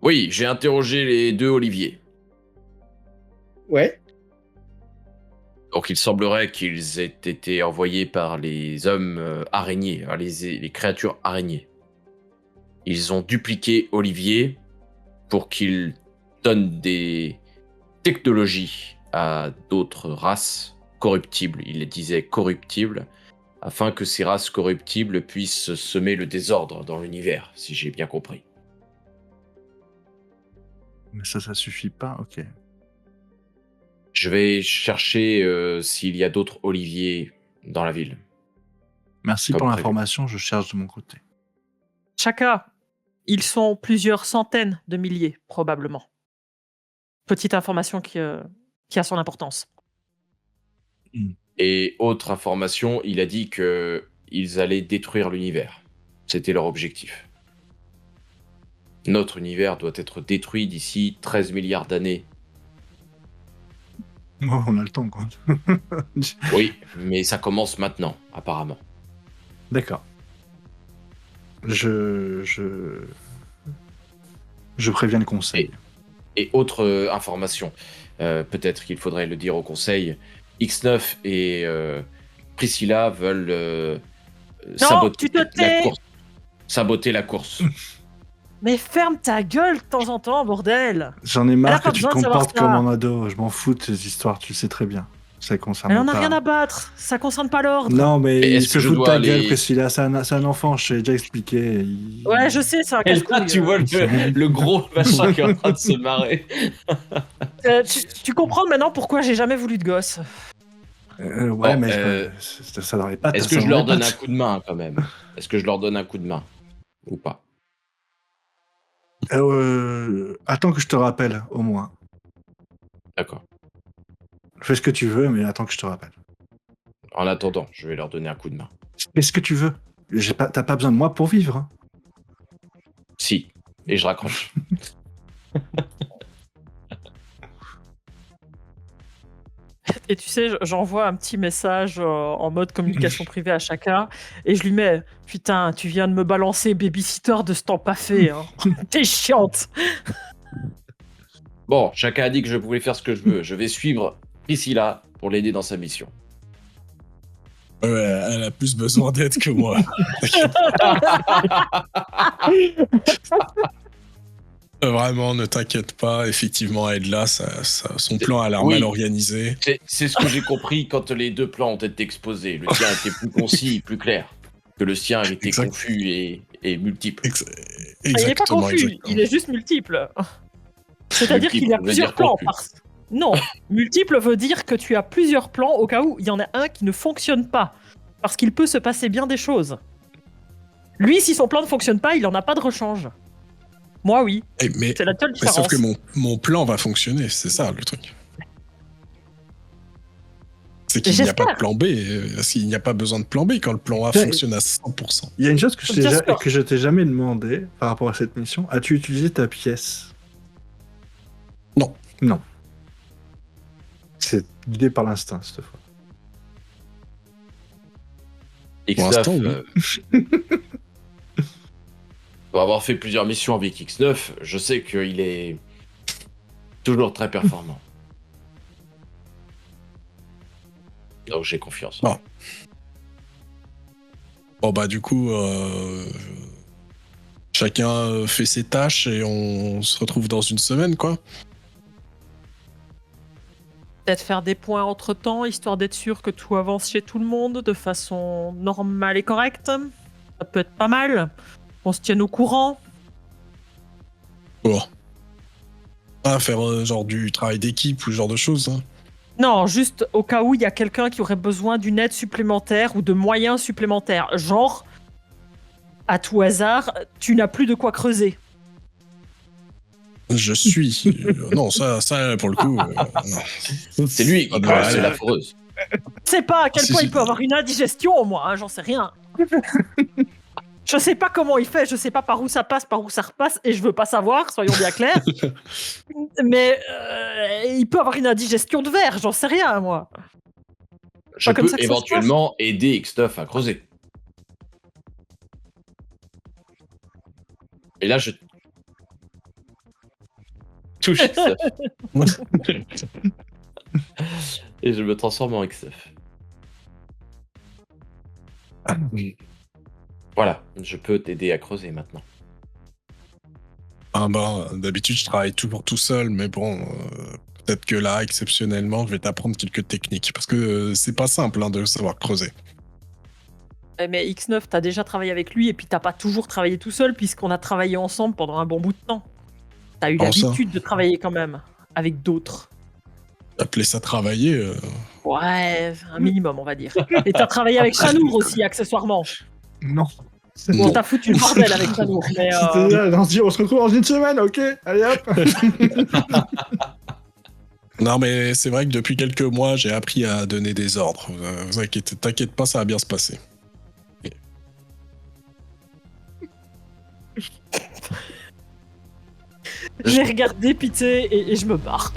Oui, j'ai interrogé les 2 Olivier. Ouais. Donc il semblerait qu'ils aient été envoyés par les hommes araignées, les créatures araignées. Ils ont dupliqué Olivier pour qu'il donne des technologies à d'autres races corruptibles. Il les disait corruptibles, afin que ces races corruptibles puissent semer le désordre dans l'univers, si j'ai bien compris. Mais ça suffit pas, ok. Je vais chercher s'il y a d'autres Olivier dans la ville. Merci Comme pour prévu. l'information, je cherche de mon côté. Chaka, ils sont plusieurs centaines de milliers, probablement. Petite information qui a son importance. Et autre information, il a dit que ils allaient détruire l'univers. C'était leur objectif. Notre univers doit être détruit d'ici 13 milliards d'années. Oh, on a le temps, quoi. Oui, mais ça commence maintenant, apparemment. D'accord. Je préviens le conseil. Et autre information, peut-être qu'il faudrait le dire au conseil, X9 et Priscilla veulent saboter tu te tais. la course. Saboter la course. Mais ferme ta gueule de temps en temps, bordel. J'en ai Elle a marre que pas tu te besoin de savoir comportes ça. comme un ado. Je m'en fous de ces histoires, tu le sais très bien. Ça concerne Elle en a pas. rien à battre. Ça concerne pas l'ordre. Non, mais Et il est-ce se que je fout de dois ta aller- gueule, Priscilla. C'est un enfant, je t'ai déjà expliqué. Ouais, je sais, c'est un Et là, casse-couille. tu vois le gros machin qui est en train de se marrer. Tu comprends maintenant pourquoi j'ai jamais voulu de gosse. Ouais, Bon, mais ça n'aurait pas. Est-ce que je leur donne un coup de main quand même? Est-ce que je leur donne un coup de main? Ou pas? Attends que je te rappelle, au moins. D'accord. Fais ce que tu veux, mais attends que je te rappelle. En attendant, je vais leur donner un coup de main. Fais ce que tu veux. T'as pas besoin de moi pour vivre. Hein. Si. Et je raccroche. Et tu sais, j'envoie un petit message en mode communication privée à chacun et je lui mets putain, tu viens de me balancer babysitter de ce temps pas fait. Hein. T'es chiante. Bon, chacun a dit que je pouvais faire ce que je veux. Je vais suivre Priscilla pour l'aider dans sa mission. Ouais, elle a plus besoin d'aide que moi. Vraiment, ne t'inquiète pas. Effectivement, Edla, son plan a l'air Oui. mal organisé. C'est ce que j'ai compris quand les 2 plans ont été exposés. Le tien était plus concis, plus clair. Que le sien était Exact. confus et multiple. Il n'est pas confus, exactement. il est juste multiple. C'est-à-dire qu'il y a Multiple veut plusieurs dire plans. confus. Non, multiple veut dire que tu as plusieurs plans au cas où il y en a un qui ne fonctionne pas. Parce qu'il peut se passer bien des choses. Lui, si son plan ne fonctionne pas, il en a pas de rechange. Moi, oui. Mais C'est la seule différence. sauf que mon plan va fonctionner, c'est ça le truc. C'est qu'il n'y a pas de plan B. S'il n'y a pas besoin de plan B quand le plan A Ouais. fonctionne à 100%. Il y a une chose que Bien sûr. que je t'ai jamais demandé par rapport à cette mission. As-tu utilisé ta pièce? Non. Non. C'est guidé par l'instinct cette fois. Pour X9, l'instant, pour avoir fait plusieurs missions avec X9, je sais qu'il est toujours très performant. Donc j'ai confiance. Bon. Bon bah du coup, chacun fait ses tâches et on se retrouve dans une semaine, quoi. Peut-être faire des points entre temps, histoire d'être sûr que tout avance chez tout le monde de façon normale et correcte. Ça peut être pas mal. On se tienne au courant. Bon. Pas faire genre du travail d'équipe ou ce genre de choses. Hein. Non, juste au cas où il y a quelqu'un qui aurait besoin d'une aide supplémentaire ou de moyens supplémentaires. Genre, à tout hasard, tu n'as plus de quoi creuser. Je suis... non, ça pour le coup... non. C'est lui qui Ah, creuse, bah, c'est la foreuse. Je sais pas à quel Si, point si. il peut avoir une indigestion, moi, hein, j'en sais rien. Je sais pas comment il fait, je sais pas par où ça passe, par où ça repasse, et je veux pas savoir, soyons bien clairs. Mais il peut avoir une indigestion de verre, j'en sais rien, moi. Je comme peux ça que ça se passe. éventuellement aider X9 à creuser. Et là, je touche X9. Et je me transforme en X9. Voilà, je peux t'aider à creuser maintenant. Ah bah, d'habitude, je travaille toujours tout seul, mais bon, peut-être que là, exceptionnellement, je vais t'apprendre quelques techniques. Parce que c'est pas simple hein, de savoir creuser. Mais X9, t'as déjà travaillé avec lui, et puis t'as pas toujours travaillé tout seul, puisqu'on a travaillé ensemble pendant un bon bout de temps. T'as eu Comment ça l'habitude de travailler quand même, avec d'autres. Appeler ça travailler. Ouais, un minimum, on va dire. Et t'as travaillé avec Chanour aussi, accessoirement. Non. Bon, Non. t'as foutu le bordel avec Chanour, mais... On se retrouve dans une semaine, ok? Allez hop. Non, mais c'est vrai que depuis quelques mois, j'ai appris à donner des ordres. T'inquiète pas, ça va bien se passer. J'ai regardé, pitié, et je me barre.